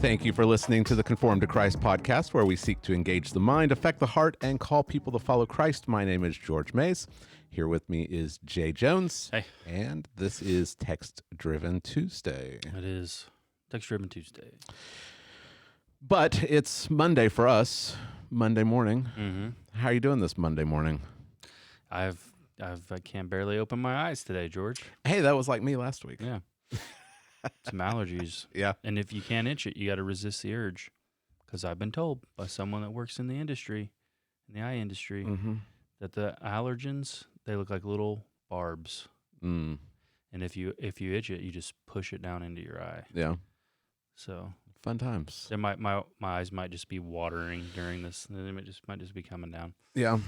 Thank you for listening to the Conformed to Christ podcast, where we seek to engage the mind, affect the heart, and call people to follow Christ. My name is George Mays. Here with me is Jay Jones. Hey. And this is Text Driven Tuesday. It is Text Driven Tuesday. But it's Monday for us, Monday morning. Mm-hmm. How are you doing this Monday morning? I can't barely open my eyes today, George. Hey, that was like me last week. Yeah. Some allergies. Yeah. And if you can't itch it, you got to resist the urge. Because I've been told by someone that works in the industry, in the eye industry, that the allergens, they look like little barbs. Mm. And if you itch it, you just push it down into your eye. Yeah. So fun times. there my eyes might just be watering during this. They might just be coming down. Yeah.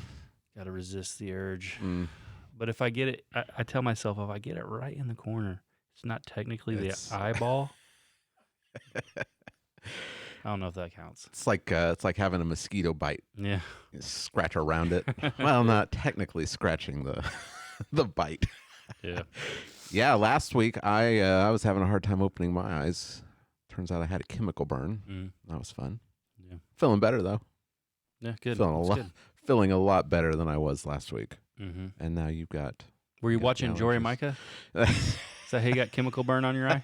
Got to resist the urge. Mm. But if I get it, I tell myself, if I get it right in the corner, it's not technically the eyeball. I don't know if that counts. It's like having a mosquito bite. Yeah. You scratch around it. Well, not technically scratching the bite. Yeah. Yeah, last week I was having a hard time opening my eyes. Turns out I had a chemical burn. That was fun. Yeah. Feeling better though. Yeah, good. Feeling a lot better than I was last week. Mm-hmm. And now you've got. Were you watching Jory Micah? Is that how you got chemical burn on your eye?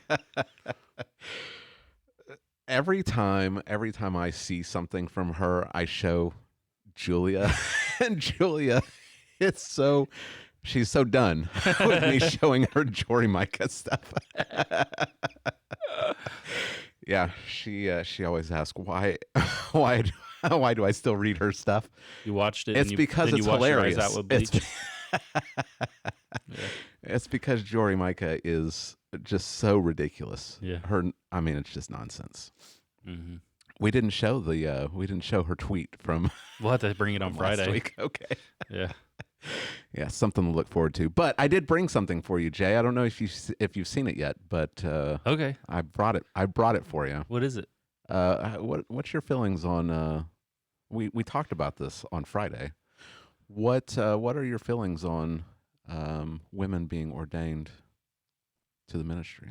Every time I see something from her, I show Julia, and Julia, she's so done with me showing her Jory Micah stuff. Yeah, she always asks why do I still read her stuff? You watched it. It's because it's hilarious. Yeah. It's because Jory Micah is just so ridiculous. Yeah. It's just nonsense. Mm-hmm. We didn't show her tweet from. We'll have to bring it on Friday. Last week. Okay. Yeah. Yeah, something to look forward to. But I did bring something for you, Jay. I don't know if you've seen it yet, but okay. I brought it for you. What is it? What's your feelings on? We talked about this on Friday. What are your feelings on women being ordained to the ministry?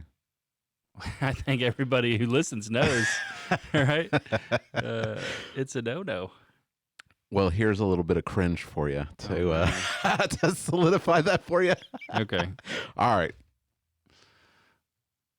I think everybody who listens knows, right? It's a no-no. Well, here's a little bit of cringe for you to to solidify that for you. Okay. All right.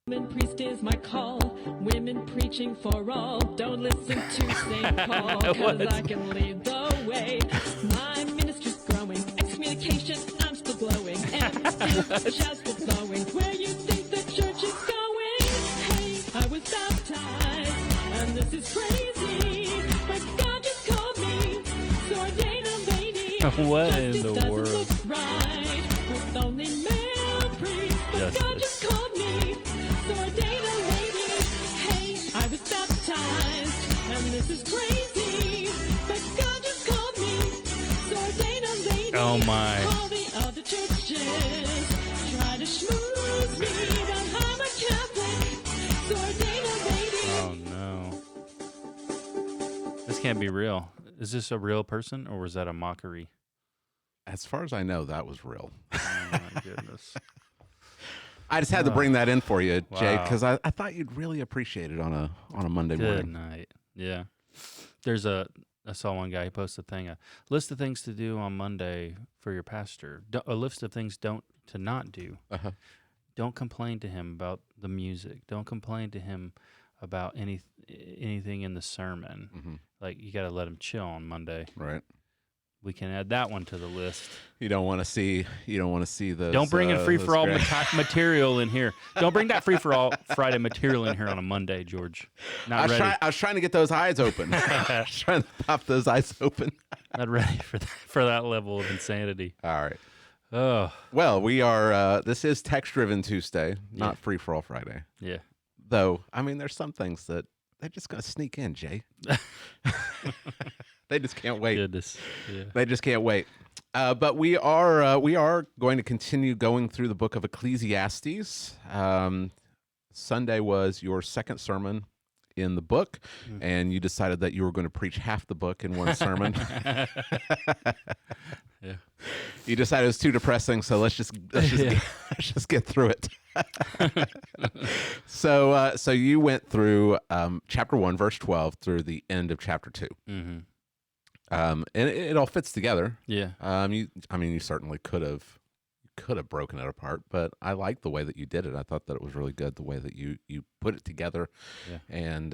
Women priest is my call. Women preaching for all. Don't listen to St. Paul, because I can lead the way. My ministry's growing. Excommunication, I'm still glowing. And still shouts still flowing. Where you think the church is going? Hey, I was baptized, and this is crazy. But God just called me, so ordained a lady. What Justice in the doesn't world? look right with only male priests. But God just called me, so ordained a lady. Hey, I was baptized, and this is crazy. But God just called me, so ordained a lady. Oh my. All the other churches try to schmooze me, but I'm a Catholic, so ordained a lady. Oh no. This can't be real. Is this a real person, or was that a mockery? As far as I know, that was real. Oh my goodness. I just had to bring that in for you, Jay, Wow. because I thought you'd really appreciate it on a Monday Good morning. night. Yeah. I saw one guy, he posted a thing, a list of things to do on Monday for your pastor. A list of things to not do. Uh-huh. Don't complain to him about the music. Don't complain to him about anything in the sermon. Mm-hmm. Like, you got to let him chill on Monday. Right. We can add that one to the list. You don't want to see those. Don't bring in free for all those material in here. Don't bring that free for all Friday material in here on a Monday, George. Not ready. I was trying to get those eyes open. I was trying to pop those eyes open. Not ready for that level of insanity. All right. Oh, Well, we are. This is Text Driven Tuesday, not Free for All Friday. yeah. Though, there's some things that they're just gonna sneak in, Jay. They just can't wait. Goodness. Yeah. They just can't wait. But we are going to continue going through the book of Ecclesiastes. Sunday was your second sermon in the book, and you decided that you were going to preach half the book in one sermon. Yeah. You decided it was too depressing, so let's just let's just get through it. So you went through chapter 1, verse 12, through the end of chapter 2. Mm-hmm. And it all fits together. Yeah. You certainly could have broken it apart, but I like the way that you did it. I thought that it was really good the way that you put it together. Yeah. And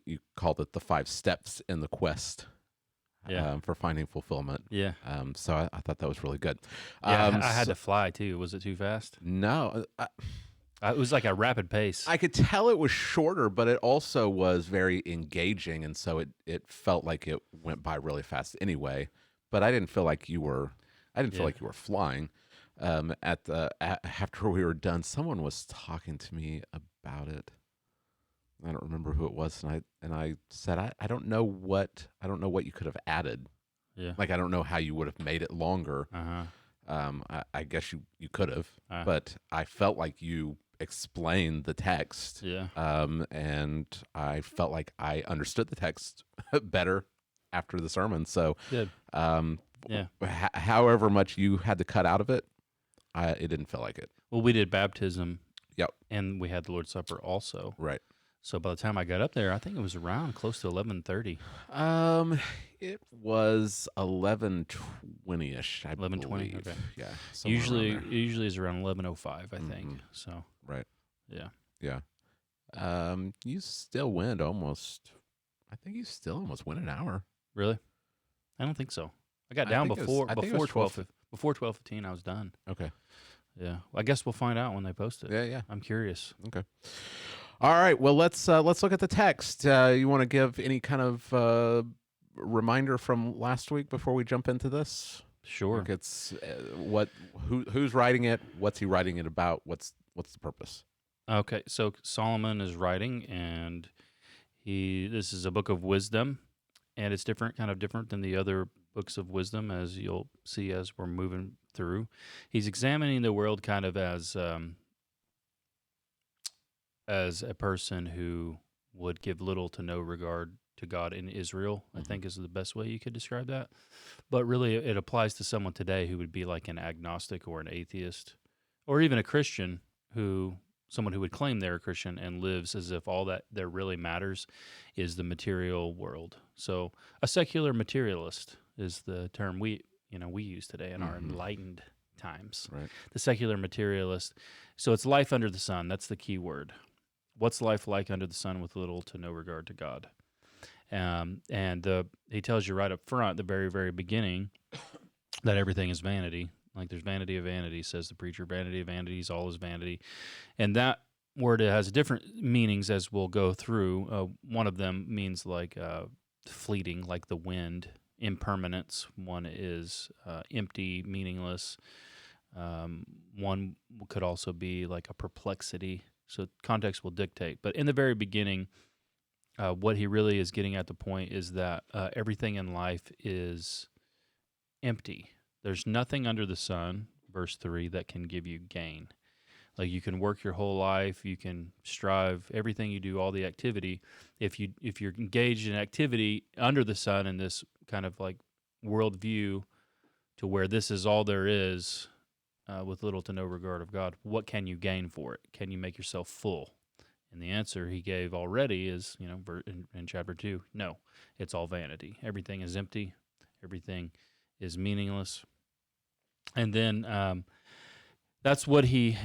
you called it the 5 steps in the quest. Yeah. For finding fulfillment. Yeah. So I thought that was really good. Yeah, I had to fly too. Was it too fast? No. It was like a rapid pace. I could tell it was shorter, but it also was very engaging, and so it felt like it went by really fast anyway. But I didn't feel like you were like you were flying. After we were done, someone was talking to me about it. I don't remember who it was, and I said I don't know what you could have added. Yeah. Like I don't know how you would have made it longer. I guess you could have, but I felt like you explained the text. Yeah. And I felt like I understood the text better after the sermon. So, Good. Yeah. However much you had to cut out of it, it didn't feel like it. Well, we did baptism. Yep. And we had the Lord's Supper also. Right. So by the time I got up there, I think it was around close to 11:30. It was 11:20ish. 11:20. Okay. Yeah. Usually is around 11:05. I think. So. Right. Yeah. Yeah. You still went almost. I think you still almost went an hour. Really? I don't think so. I got down before 12. Before 12:15, I was done. Okay. Yeah. Well, I guess we'll find out when they post it. Yeah. I'm curious. Okay. All right. Well, let's look at the text. You want to give any kind of reminder from last week before we jump into this? Sure. Like it's who's writing it? What's he writing it about? What's the purpose? Okay. So Solomon is writing, and this is a book of wisdom, and it's different than the other books of wisdom, as you'll see as we're moving through. He's examining the world kind of as a person who would give little to no regard to God in Israel, I think is the best way you could describe that. But really, it applies to someone today who would be like an agnostic or an atheist, or even a Christian, someone who would claim they're a Christian and lives as if all that there really matters is the material world. So a secular materialist is the term we use today in our enlightened times. Right. The secular materialist. So it's life under the sun. That's the key word. What's life like under the sun with little to no regard to God? He tells you right up front, the very, very beginning, that everything is vanity. Like there's vanity of vanity, says the preacher. Vanity of vanities, all is vanity. And that word has different meanings as we'll go through. One of them means like fleeting, like the wind, impermanence. One is empty, meaningless. One could also be like a perplexity. So context will dictate. But in the very beginning, what he really is getting at the point is that everything in life is empty. There's nothing under the sun, verse 3, that can give you gain. Like you can work your whole life, you can strive, everything you do, all the activity. If you're engaged in activity under the sun in this kind of like worldview to where this is all there is, with little to no regard of God, what can you gain for it? Can you make yourself full? And the answer he gave already is, in chapter 2, no, it's all vanity. Everything is empty. Everything is meaningless. And then that's what he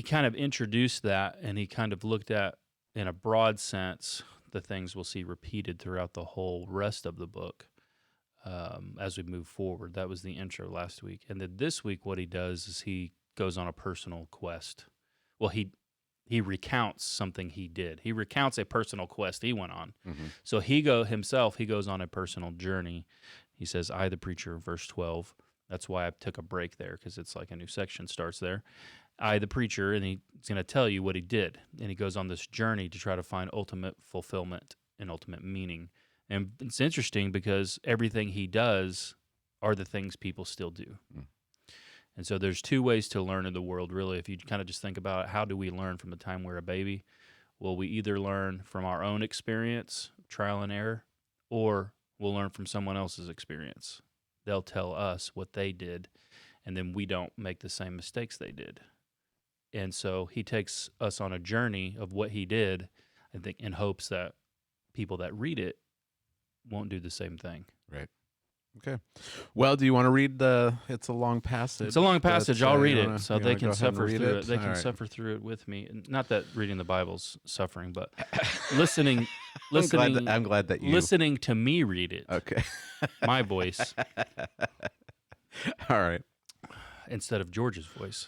kind of introduced that, and he kind of looked at, in a broad sense, the things we'll see repeated throughout the whole rest of the book as we move forward. That was the intro last week. And then this week what he does is he goes on a personal quest. Well, he recounts something he did. He recounts a personal quest he went on. So he goes on a personal journey. He says, I, the preacher, verse 12. That's why I took a break there, because it's like a new section starts there. I, the preacher, and he's going to tell you what he did. And he goes on this journey to try to find ultimate fulfillment and ultimate meaning. And it's interesting because everything he does are the things people still do. And so there's two ways to learn in the world, really. If you kind of just think about it, how do we learn from the time we're a baby? will we either learn from our own experience, trial and error, or we'll learn from someone else's experience. They'll tell us what they did, and then we don't make the same mistakes they did. And so he takes us on a journey of what he did, I think, in hopes that people that read it won't do the same thing. Right. Okay. Well, do you want to read it's a long passage? It's a long passage. I'll read you it so they can suffer through it. They can suffer through it with me. And not that reading the Bible's suffering, but listening. I'm glad that you listening to me read it. Okay. My voice. All right. Instead of George's voice.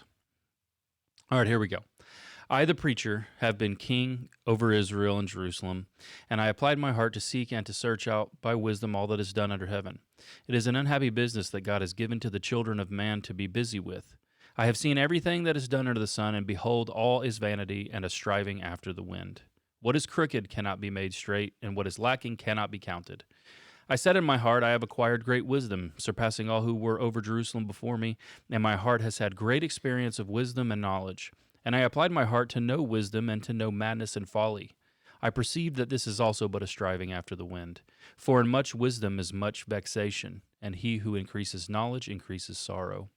All right, here we go. I, the preacher, have been king over Israel and Jerusalem, and I applied my heart to seek and to search out by wisdom all that is done under heaven. It is an unhappy business that God has given to the children of man to be busy with. I have seen everything that is done under the sun, and behold, all is vanity and a striving after the wind. What is crooked cannot be made straight, and what is lacking cannot be counted. I said in my heart, I have acquired great wisdom, surpassing all who were over Jerusalem before me, and my heart has had great experience of wisdom and knowledge. And I applied my heart to know wisdom and to know madness and folly. I perceived that this is also but a striving after the wind. For in much wisdom is much vexation, and he who increases knowledge increases sorrow.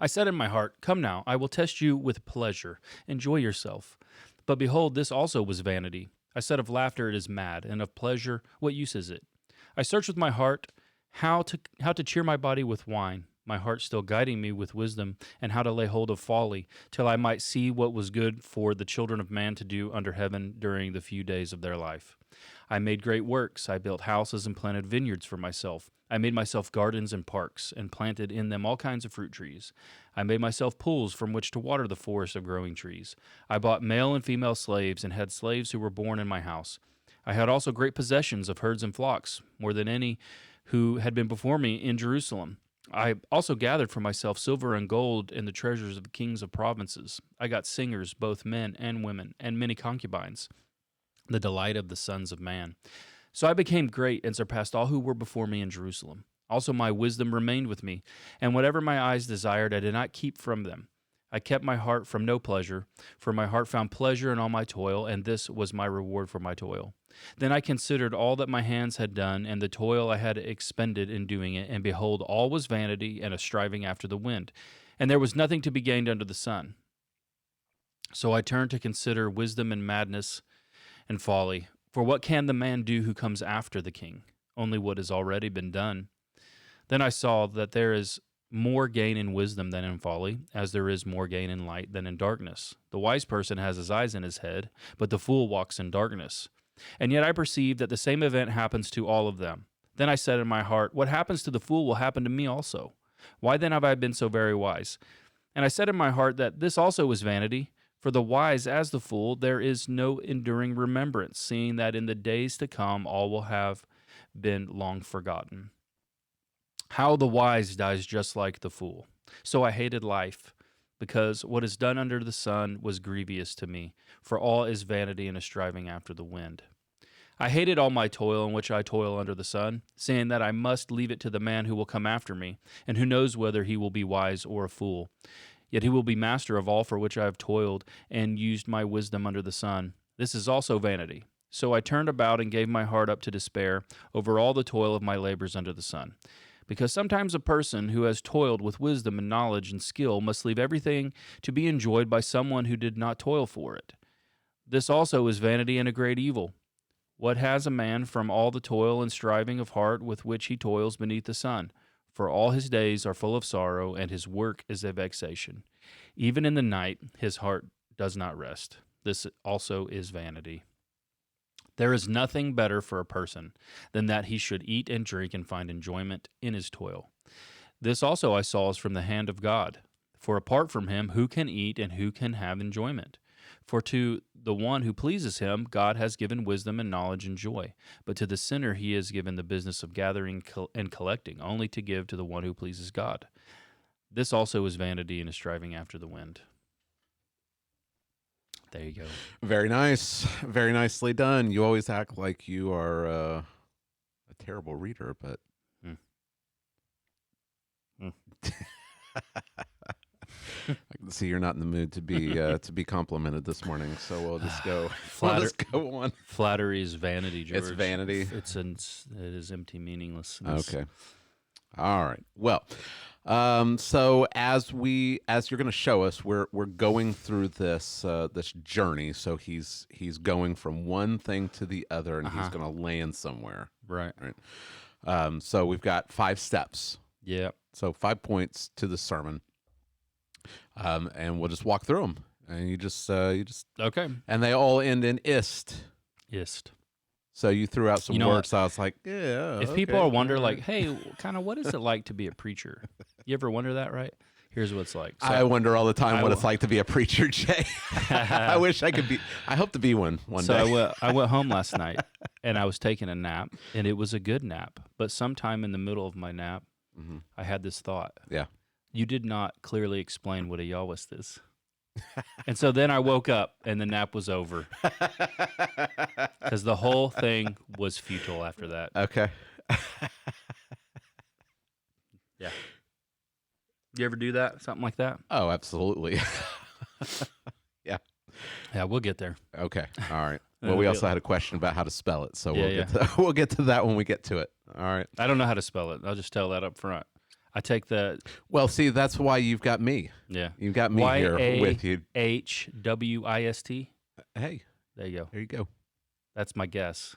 I said in my heart, come now, I will test you with pleasure. Enjoy yourself. But behold, this also was vanity. I said of laughter, it is mad, and of pleasure, what use is it? I searched with my heart how to cheer my body with wine, my heart still guiding me with wisdom, and how to lay hold of folly, till I might see what was good for the children of man to do under heaven during the few days of their life. I made great works. I built houses and planted vineyards for myself. I made myself gardens and parks, and planted in them all kinds of fruit trees. I made myself pools from which to water the forest of growing trees. I bought male and female slaves, and had slaves who were born in my house. I had also great possessions of herds and flocks, more than any who had been before me in Jerusalem. I also gathered for myself silver and gold and the treasures of the kings of provinces. I got singers, both men and women, and many concubines, the delight of the sons of man. So I became great and surpassed all who were before me in Jerusalem. Also my wisdom remained with me, and whatever my eyes desired I did not keep from them. I kept my heart from no pleasure, for my heart found pleasure in all my toil, and this was my reward for my toil. Then I considered all that my hands had done, and the toil I had expended in doing it, and behold, all was vanity and a striving after the wind, and there was nothing to be gained under the sun. So I turned to consider wisdom and madness and folly. For what can the man do who comes after the king? Only what has already been done. Then I saw that there is more gain in wisdom than in folly, as there is more gain in light than in darkness. The wise person has his eyes in his head, but the fool walks in darkness. And yet I perceive that the same event happens to all of them. Then I said in my heart, what happens to the fool will happen to me also. Why then have I been so very wise? And I said in my heart that this also is vanity. For the wise as the fool, there is no enduring remembrance, seeing that in the days to come all will have been long forgotten. How the wise dies just like the fool. So I hated life, because what is done under the sun was grievous to me, for all is vanity and a striving after the wind. I hated all my toil in which I toil under the sun, saying that I must leave it to the man who will come after me, and who knows whether he will be wise or a fool. Yet he will be master of all for which I have toiled and used my wisdom under the sun. This is also vanity. So I turned about and gave my heart up to despair over all the toil of my labors under the sun. Because sometimes a person who has toiled with wisdom and knowledge and skill must leave everything to be enjoyed by someone who did not toil for it. This also is vanity and a great evil. What has a man from all the toil and striving of heart with which he toils beneath the sun? For all his days are full of sorrow, and his work is a vexation. Even in the night his heart does not rest. This also is vanity. There is nothing better for a person than that he should eat and drink and find enjoyment in his toil. This also I saw is from the hand of God. For apart from him, who can eat and who can have enjoyment? For to the one who pleases him, God has given wisdom and knowledge and joy. But to the sinner he has given the business of gathering and collecting, only to give to the one who pleases God. This also is vanity and is striving after the wind. There you go. Very nice. Very nicely done. You always act like you are a terrible reader, but... I can see you're not in the mood to be complimented this morning, so we'll just go. We'll just go on. Flattery is vanity, George. It's vanity. It is empty meaninglessness. Okay. All right. Well, so as you're going to show us, we're going through this journey. So he's going from one thing to the other, and he's going to land somewhere. Right. Right. So we've got 5 steps. Yeah. So 5 points to the sermon, and we'll just walk through them. And you just Okay. and they all end in ist. Ist. So you threw out some You know words. So I was like, yeah. If people are wondering, like, hey, kind of what is it like to be a preacher? You ever wonder that, right? Here's what it's like. So, I wonder all the time what it's like to be a preacher, Jay. I wish I could be. I hope to be one day. So I went home last night, and I was taking a nap, and it was a good nap. But sometime in the middle of my nap, I had this thought. Yeah. You did not clearly explain what a Yahwist is. And so then I woke up, and the nap was over. Because the whole thing was futile after that. Okay. Yeah. You ever do that? Something like that? Oh, absolutely. Yeah. Yeah, we'll get there. Okay. All right. Well, we Yeah. also had a question about how to spell it, so Yeah, we'll get to that when we get to it. All right. I don't know how to spell it. I'll just tell that up front. I take the Well, see, that's why you've got me. yeah. You've got me here with you. YAHWIST. Hey, There you go. there you go. That's my guess.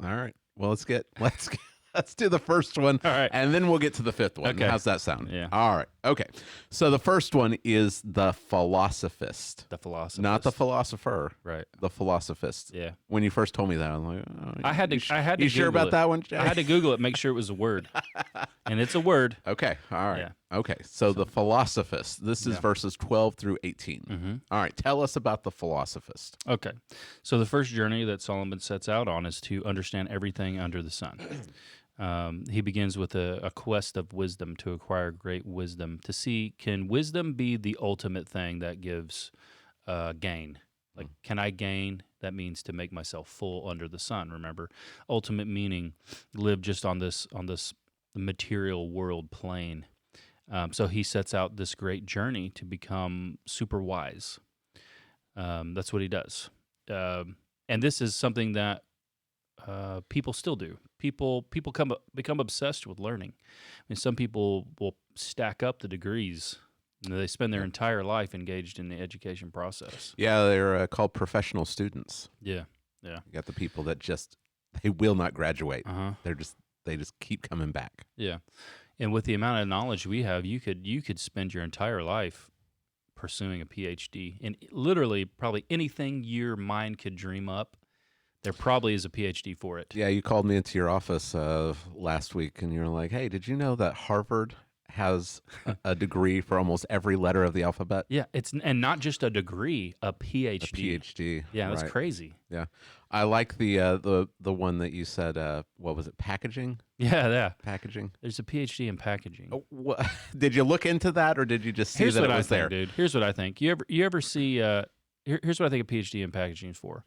All right. Well, let's do the first one. All right. And then we'll get to the 5th one. Okay. How's that sound? Yeah. All right. Okay. So the first one is the philosophist. The philosopher. Not the philosopher. Right. The philosophist. Yeah. When you first told me that, I'm like, oh, I had to. You sure Google about it. that one, Jay? I had to Google it, make sure it was a word, and it's a word. Okay. All right. Yeah. Okay. So the philosophist. This is Yeah. verses 12 through 18. Mm-hmm. All right. Tell us about the philosophist. Okay. So the first journey that Solomon sets out on is to understand everything under the sun. He begins with a quest of wisdom to acquire great wisdom, to see, can wisdom be the ultimate thing that gives gain? Like, can I gain? That means to make myself full under the sun. Remember, ultimate meaning, live just on this material world plane. So he sets out this great journey to become super wise. That's what he does. And this is something that people still do. People become obsessed with learning. I mean, some people will stack up the degrees. They spend their entire life engaged in the education process. Yeah, they're called professional students. Yeah. You got the people that they will not graduate. Uh-huh. They just keep coming back. Yeah. And with the amount of knowledge we have, you could spend your entire life pursuing a PhD in literally probably anything your mind could dream up. There probably is a PhD for it. Yeah, you called me into your office last week, and you're like, "Hey, did you know that Harvard has a degree for almost every letter of the alphabet?" Yeah, and not just a degree, a PhD. A PhD. Yeah, that's right. crazy. Yeah, I like the one that you said. What was it? Packaging. Yeah. Packaging. There's a PhD in packaging. Oh, did you look into that, or did you just see Here's that what it I was think, there? dude. Here's what I think. You ever see? Here's what I think a PhD in packaging is for.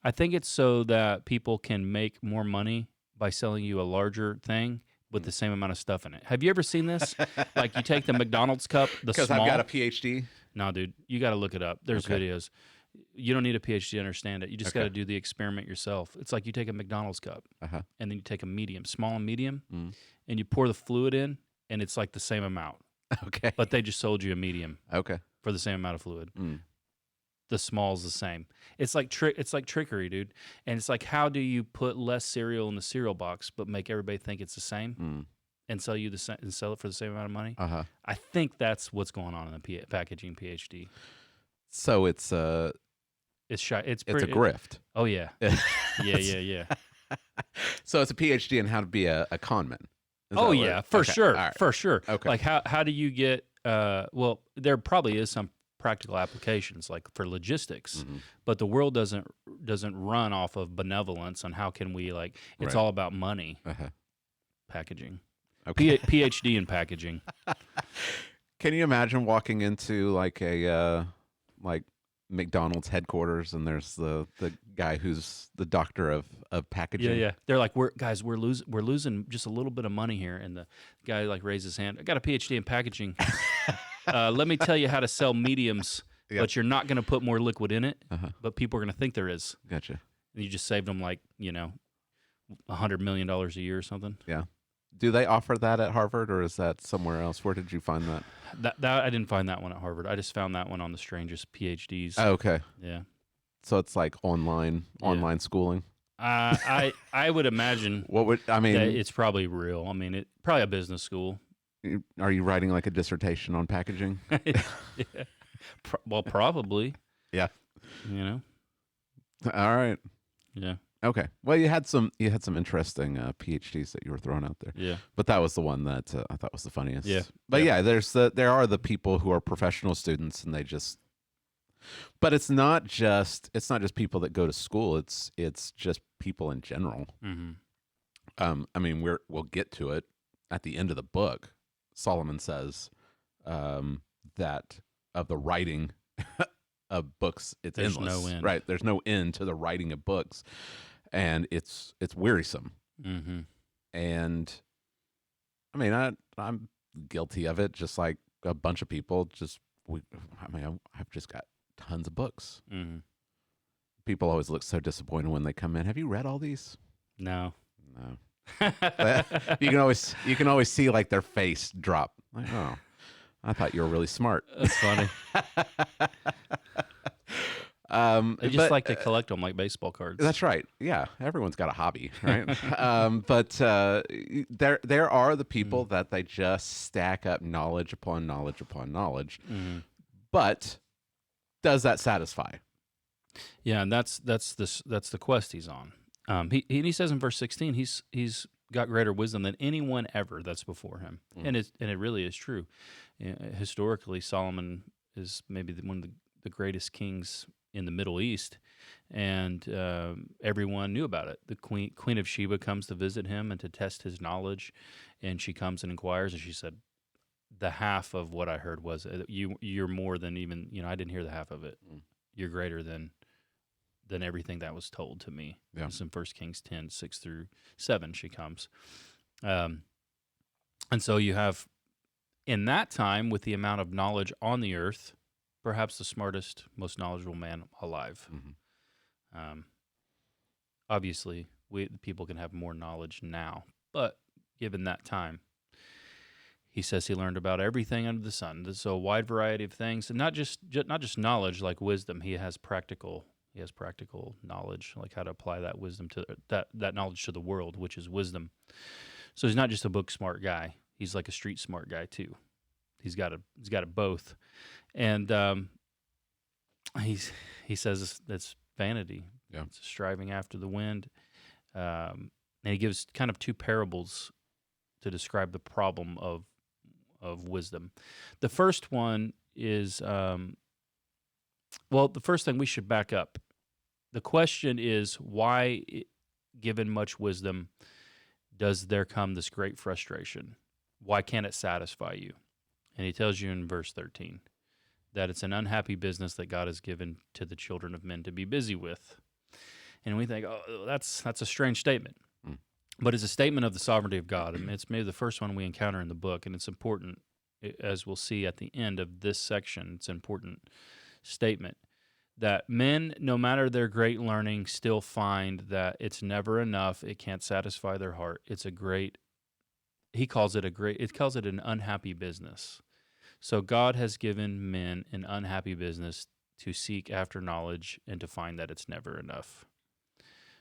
I think it's so that people can make more money by selling you a larger thing with the same amount of stuff in it. Have you ever seen this? Like, you take the McDonald's cup, the Because small. I've got a PhD. No, dude, you got to look it up. There's Okay. videos. You don't need a PhD to understand it. You just Okay. got to do the experiment yourself. It's like you take a McDonald's cup, Uh-huh. and then you take a medium, small and medium, Mm. and you pour the fluid in, and it's like the same amount. Okay. But they just sold you a medium Okay. for the same amount of fluid. Mm. The small's the same. It's like trickery, dude. And it's like, how do you put less cereal in the cereal box but make everybody think it's the same Mm. and sell it for the same amount of money? Uh-huh. I think that's what's going on in the packaging PhD. So it's It's shy. it's a grift. Oh yeah, yeah. So it's a PhD in how to be a conman. Is Oh that yeah, what- for okay. sure, All right. for sure. Okay. Like how do you get? Well, there probably is some practical applications like for logistics, Mhm. but the world doesn't run off of benevolence on how can we like. It's Right. all about money. Uh-huh. Packaging. Okay. PhD in packaging. Can you imagine walking into like a like McDonald's headquarters, and there's the guy who's the doctor of packaging. Yeah. They're like, we're losing just a little bit of money here, and the guy like raises his hand. I got a PhD in packaging. Let me tell you how to sell mediums, but you're not going to put more liquid in it. But people are going to think there is. Gotcha. And you just saved them like $100 million a year or something. Yeah. Do they offer that at Harvard, or is that somewhere else? Where did you find that? That I didn't find that one at Harvard. I just found that one on the strangest PhDs. Oh, okay. Yeah. So it's like online schooling. I would imagine. That it's probably real. I mean, probably a business school. Are you writing like a dissertation on packaging? Yeah. Well, probably. Yeah. All right. Yeah. Okay. Well, you had some interesting PhDs that you were throwing out there. Yeah. But that was the one that I thought was the funniest. Yeah. But there are the people who are professional students, and they just. But it's not just people that go to school. It's just people in general. Mm-hmm. I mean, we'll get to it at the end of the book. Solomon says that of the writing of books, there's endless. No end. Right? There's no end to the writing of books. And it's wearisome. Mm-hmm. And I mean, I'm guilty of it, just like a bunch of people. I've just got tons of books. Mm-hmm. People always look so disappointed when they come in. Have you read all these? No. You can always see like their face drop. Like, oh, I thought you were really smart. That's funny. They just like to collect them like baseball cards. That's right. Yeah, everyone's got a hobby, right? But there are the people that they just stack up knowledge upon knowledge upon knowledge. Mm-hmm. But does that satisfy? Yeah, and that's the quest he's on. He says in verse 16, he's got greater wisdom than anyone ever that's before him, and it really is true. Historically, Solomon is maybe one of the greatest kings in the Middle East, and everyone knew about it. The Queen of Sheba comes to visit him and to test his knowledge, and she comes and inquires, and she said, "The half of what I heard was you're more than even I didn't hear the half of it. You're greater than everything that was told to me." Yeah. It's in 1 Kings 10, 6-7, she comes. And so you have, in that time, with the amount of knowledge on the earth, perhaps the smartest, most knowledgeable man alive. Mm-hmm. Obviously, people can have more knowledge now, but given that time, he says he learned about everything under the sun. So a wide variety of things, and not just knowledge like wisdom. He has practical knowledge, like how to apply that wisdom to that knowledge to the world, which is wisdom. So he's not just a book smart guy. He's like a street smart guy too. He's got it both. And he says that's vanity. Yeah. It's striving after the wind. And he gives kind of two parables to describe the problem of wisdom. The first one is, the first thing we should back up. The question is, why, given much wisdom, does there come this great frustration? Why can't it satisfy you? And he tells you in verse 13 that it's an unhappy business that God has given to the children of men to be busy with. And we think, oh, that's a strange statement. But it's a statement of the sovereignty of God. I mean, it's maybe the first one we encounter in the book, and it's important, as we'll see at the end of this section. It's an important statement that men, no matter their great learning, still find that it's never enough. It can't satisfy their heart. He calls it an unhappy business. So God has given men an unhappy business to seek after knowledge and to find that it's never enough.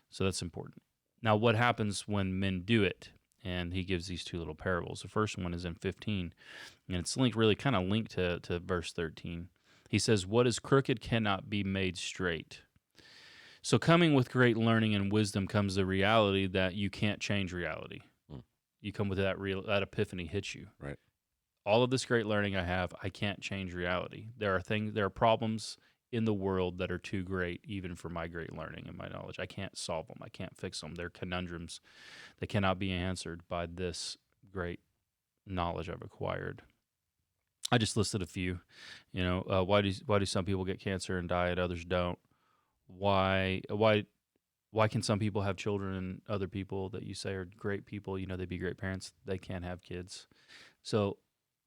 So that's important. Now, what happens when men do it? And he gives these two little parables. The first one is in 15, and it's kind of linked to verse 13. He says, "What is crooked cannot be made straight." So coming with great learning and wisdom comes the reality that you can't change reality. You come with that epiphany hits you. Right. All of this great learning I have, I can't change reality. There are problems in the world that are too great even for my great learning and my knowledge. I can't solve them. I can't fix them. They're conundrums that cannot be answered by this great knowledge I've acquired. I just listed a few. Why do some people get cancer and die and others don't? Why can some people have children and other people that you say are great people, they'd be great parents, they can't have kids? So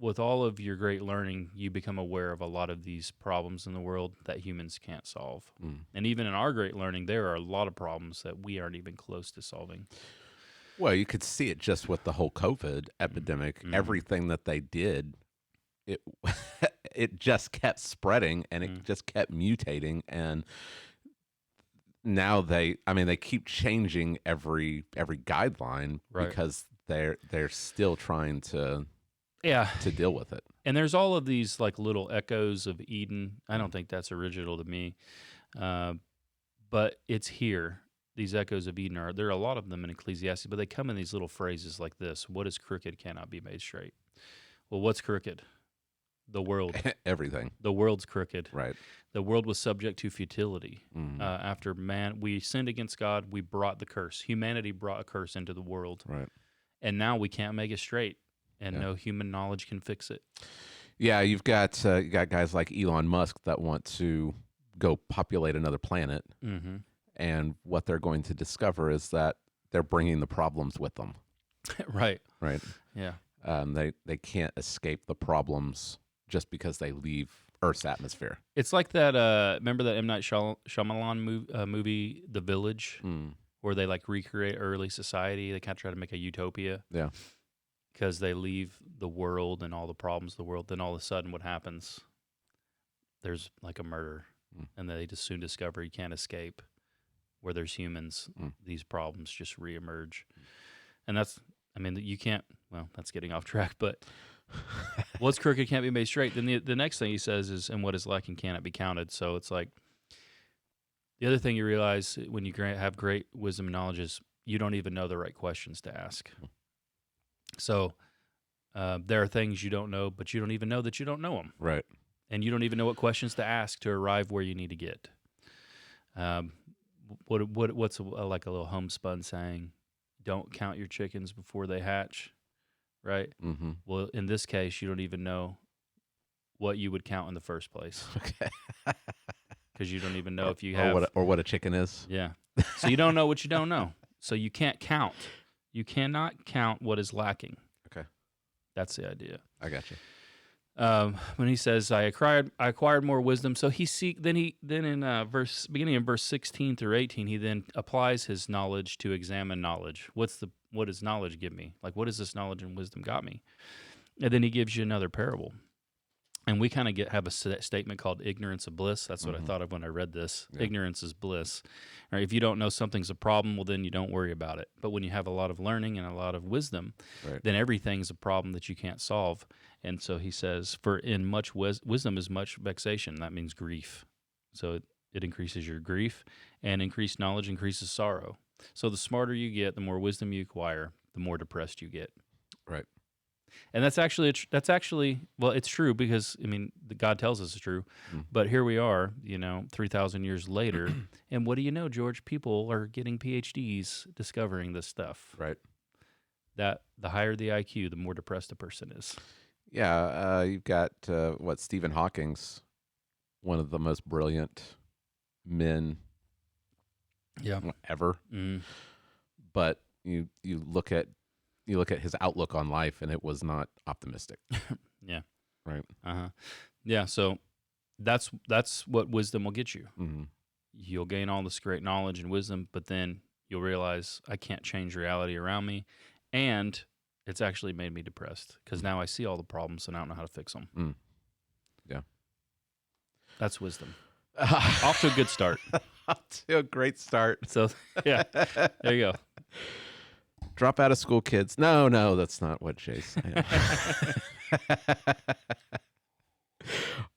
with all of your great learning, you become aware of a lot of these problems in the world that humans can't solve. And even in our great learning, there are a lot of problems that we aren't even close to solving. Well, you could see it just with the whole COVID epidemic. Everything that they did, it it just kept spreading, and it just kept mutating, and now they keep changing every guideline because they're still trying to deal with it. And there's all of these like little echoes of Eden. I don't think that's original to me, but it's here. These echoes of Eden there are a lot of them in Ecclesiastes, but they come in these little phrases like this: "What is crooked cannot be made straight." Well, what's crooked? The world. Everything. The world's crooked. Right. The world was subject to futility. After we sinned against God, we brought the curse. Humanity brought a curse into the world. Right. And now we can't make it straight, and no human knowledge can fix it. Yeah, you got guys like Elon Musk that want to go populate another planet, and what they're going to discover is that they're bringing the problems with them. Right. Right. Yeah. They can't escape the problems just because they leave Earth's atmosphere. It's like that. Remember that M. Night Shyamalan movie, The Village, where they like recreate early society. They kind of try to make a utopia. Yeah. Because they leave the world and all the problems of the world. Then all of a sudden, what happens? There's like a murder, and they just soon discover you can't escape. Where there's humans, these problems just reemerge, and you can't. Well, that's getting off track, but what's crooked can't be made straight. Then the next thing he says is, and what is lacking cannot be counted. So it's like the other thing you realize when you have great wisdom and knowledge is you don't even know the right questions to ask. So there are things you don't know, but you don't even know that you don't know them. Right. And you don't even know what questions to ask to arrive where you need to get. What's like a little homespun saying? Don't count your chickens before they hatch, right? Mm-hmm. Well, in this case, you don't even know what you would count in the first place. Okay. Because you don't even know if you have... Or what a chicken is. Yeah. So you don't know what you don't know. So you can't count. You cannot count what is lacking. Okay. That's the idea. I got you. When he says, "I acquired more wisdom," so beginning in verse 16 through 18, he then applies his knowledge to examine knowledge. What does knowledge give me? Like, what does this knowledge and wisdom got me? And then he gives you another parable. And we kind of have a statement called ignorance of bliss. That's what I thought of when I read this. Yeah. Ignorance is bliss. Right? If you don't know something's a problem, well, then you don't worry about it. But when you have a lot of learning and a lot of wisdom, then everything's a problem that you can't solve. And so he says, for in much wisdom is much vexation. That means grief. So it increases your grief, and increased knowledge increases sorrow. So the smarter you get, the more wisdom you acquire, the more depressed you get. Right. And that's actually well, it's true because God tells us it's true. But here we are, 3,000 years later, and what do you know, George? People are getting PhDs discovering this stuff. Right. That the higher the IQ, the more depressed a person is. Yeah, you've got Stephen Hawking's one of the most brilliant men ever. But you look at his outlook on life, and it was not optimistic. Yeah. Right. Yeah. So that's what wisdom will get you. Mm-hmm. You'll gain all this great knowledge and wisdom, but then you'll realize I can't change reality around me, and it's actually made me depressed because now I see all the problems and I don't know how to fix them. Yeah. That's wisdom. Off to a good start. Off to a great start. So, yeah, there you go. Drop out of school, kids. No, that's not what Jay's saying.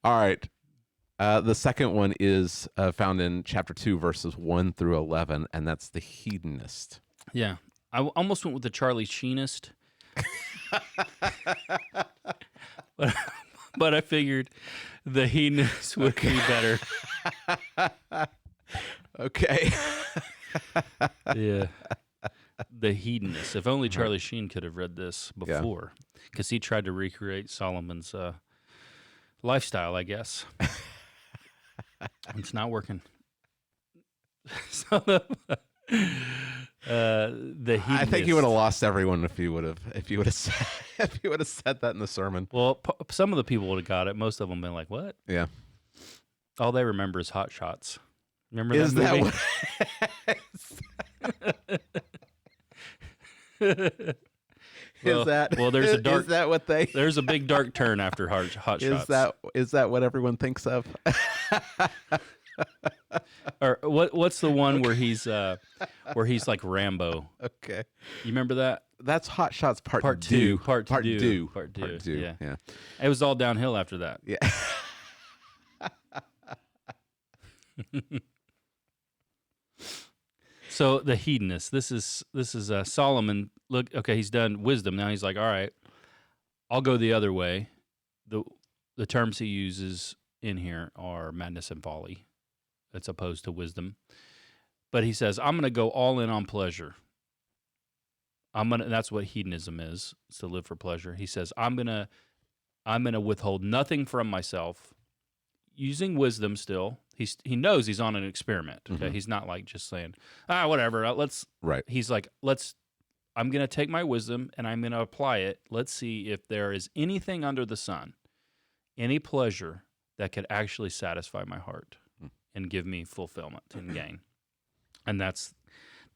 All right. The second one is found in chapter 2, verses 1 through 11, and that's the hedonist. Yeah. I almost went with the Charlie Sheenist. but I figured the hedonist would be better. Okay. Yeah. The hedonist. If only Charlie Sheen could have read this before, because he tried to recreate Solomon's lifestyle, I guess. It's not working. So the I think you would have hedonist. lost everyone if you would have said that in the sermon. Well, some of the people would have got it. Most of them been like, "What?" Yeah. All they remember is Hot Shots. Remember Is that movie? Well, there's a dark. Is that what they? There's a big dark turn after Hot Shots. Is that what everyone thinks of? Or what's the one where he's like Rambo? Okay. You remember that? That's Hot Shots Part Two. Two. Part two. Yeah. It was all downhill after that. Yeah. So the hedonist. This is Solomon. Look, okay, he's done wisdom. Now he's like, all right, I'll go the other way. The terms he uses in here are madness and folly. That's opposed to wisdom. But he says, I'm going to go all in on pleasure. That's what hedonism is to live for pleasure. He says, I'm gonna withhold nothing from myself, using wisdom still. He knows he's on an experiment. Okay, Mm-hmm. He's not like just saying, whatever. Right. He's like, I'm gonna take my wisdom and I'm gonna apply it. Let's see if there is anything under the sun, any pleasure that could actually satisfy my heart and give me fulfillment and gain. And that's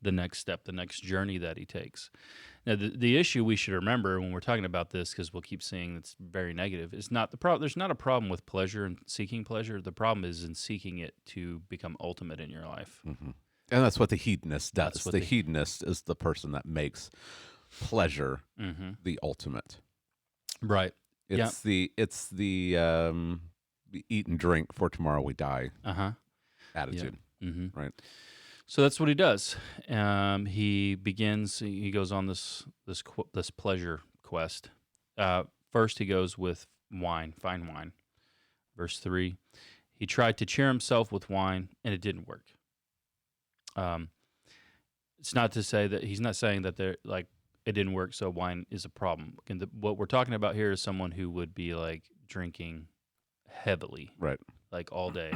the next step, the next journey that he takes. Now, the issue we should remember when we're talking about this, because we'll keep seeing it's very negative, is not the problem. There's not a problem with pleasure and seeking pleasure. The problem is in seeking it to become ultimate in your life. Mm-hmm. And that's what the hedonist does. That's what the hedonist is the person that makes pleasure the ultimate. Right. It's the eat and drink for tomorrow we die attitude. Yeah. Mm-hmm. Right. So that's what he does. He goes on this pleasure quest. First, he goes with wine, fine wine. Verse 3, he tried to cheer himself with wine, and it didn't work. It's not to say that he's not saying that it didn't work, so wine is a problem. And what we're talking about here is someone who would be like drinking heavily, Right. like all day,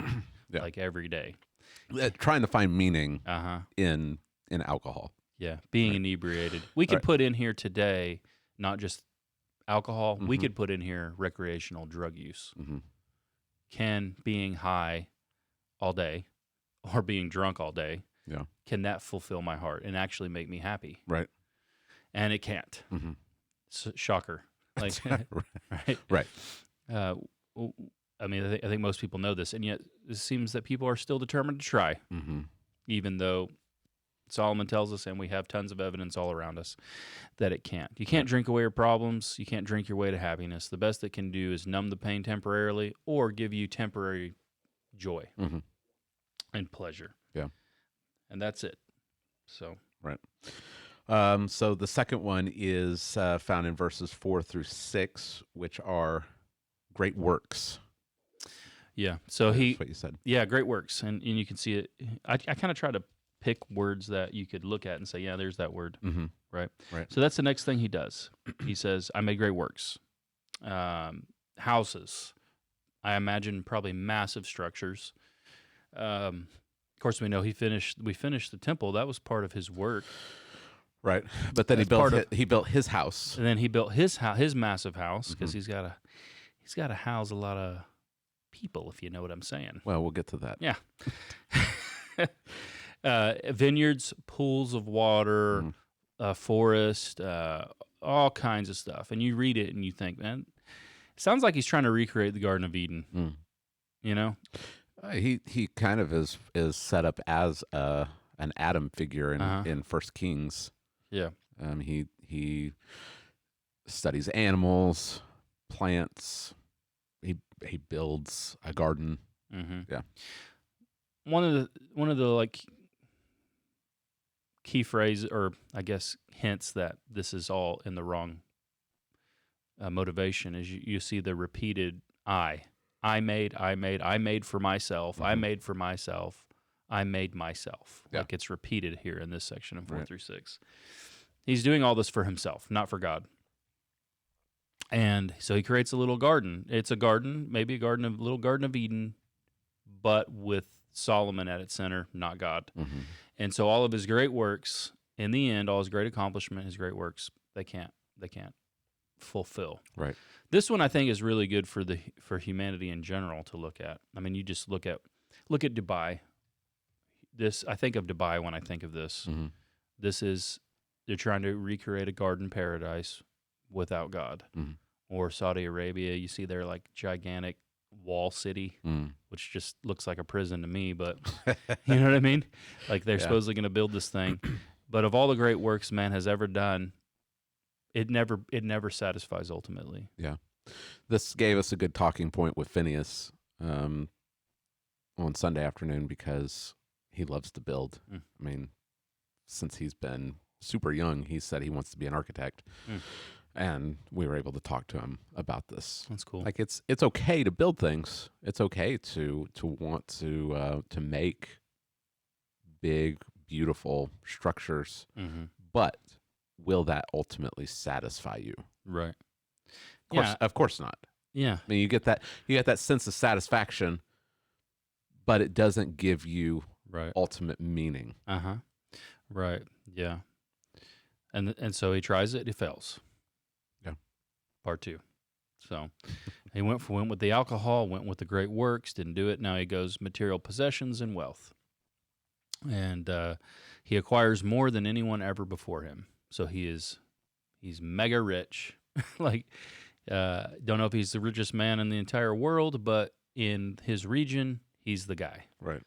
Yeah. like every day. Trying to find meaning Uh-huh. in alcohol. Yeah, being Right. inebriated. We could Right. put in here today not just alcohol. We Mhm. could put in here recreational drug use. Mm-hmm. Can being high all day or being drunk all day, can that fulfill my heart and actually make me happy? Right. And it can't. Mm-hmm. Shocker. Like, right? Right. I mean, I think most people know this, and yet it seems that people are still determined to try, Mm-hmm. even though Solomon tells us, and we have tons of evidence all around us, that it can't. You can't drink away your problems. You can't drink your way to happiness. The best it can do is numb the pain temporarily or give you temporary joy and pleasure. Yeah. And that's it. So. Right. So the second one is found in verses 4-6, which are great works. Yeah. So That's what you said. Yeah, great works. And you can see it. I kind of try to pick words that you could look at and say, yeah, there's that word. Mm-hmm. Right. Right. So that's the next thing he does. He says, I made great works. Houses. I imagine probably massive structures. Of course, we know we finished the temple. That was part of his work. Right. But then he built his house. And then he built his massive house, because he's got to house a lot of people, if you know what I'm saying. Well, we'll get to that. Yeah. Vineyards, pools of water, forest, all kinds of stuff. And you read it and you think, man, it sounds like he's trying to recreate the Garden of Eden. You know? He kind of is set up as an Adam figure in First Kings. Yeah. He studies animals, plants. He builds a garden. Yeah. One of the like key phrases, or I guess hints that this is all in the wrong motivation, is you see the repeated I made for myself, I made for myself, I made myself. Yeah. Like it's repeated here in this section of 4-6. He's doing all this for himself, not for God. And so he creates a little garden. It's a garden, maybe a little garden of Eden, but with Solomon at its center, not God. Mm-hmm. And so all of his great works, in the end, all his great accomplishment, his great works, they can't fulfill. Right. This one I think is really good for humanity in general to look at. I mean, you just look at Dubai. I think of Dubai when I think of this. Mm-hmm. They're trying to recreate a garden paradise without God. Mm-hmm. Or Saudi Arabia, you see their like gigantic wall city, which just looks like a prison to me, but you know what I mean? Like they're supposedly going to build this thing. But of all the great works man has ever done, it never satisfies ultimately. Yeah. This gave us a good talking point with Phineas on Sunday afternoon because he loves to build. I mean, since he's been super young, he said he wants to be an architect. And we were able to talk to him about this. That's cool. Like it's okay to build things. It's okay to want to make big, beautiful structures. But will that ultimately satisfy you? Right. Of course not. Yeah. I mean, you get that sense of satisfaction, but it doesn't give you ultimate meaning. Right. Yeah. And so he tries it. He fails. Part 2. So he went with the alcohol, went with the great works, didn't do it. Now he goes material possessions and wealth. And he acquires more than anyone ever before him. So he's mega rich. Like, don't know if he's the richest man in the entire world, but in his region, he's the guy. Right.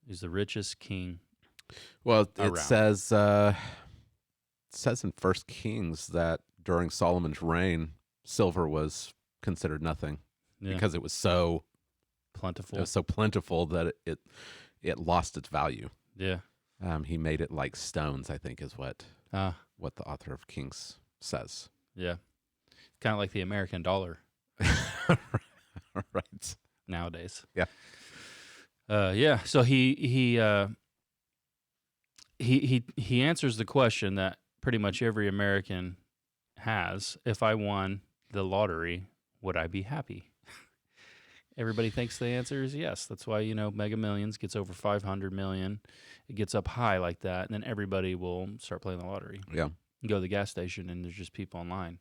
He's the richest king. Well, around. it says in 1 Kings that during Solomon's reign, silver was considered nothing because it was so plentiful. It was so plentiful that it lost its value. Yeah. He made it like stones, I think, is what the author of Kings says. Yeah. Kind of like the American dollar. Right. Nowadays. Yeah. Yeah. So he answers the question that pretty much every American has: if I won the lottery, would I be happy? Everybody thinks the answer is yes. That's why, Mega Millions gets over 500 million. It gets up high like that, and then everybody will start playing the lottery. Yeah. You go to the gas station, and there's just people in line.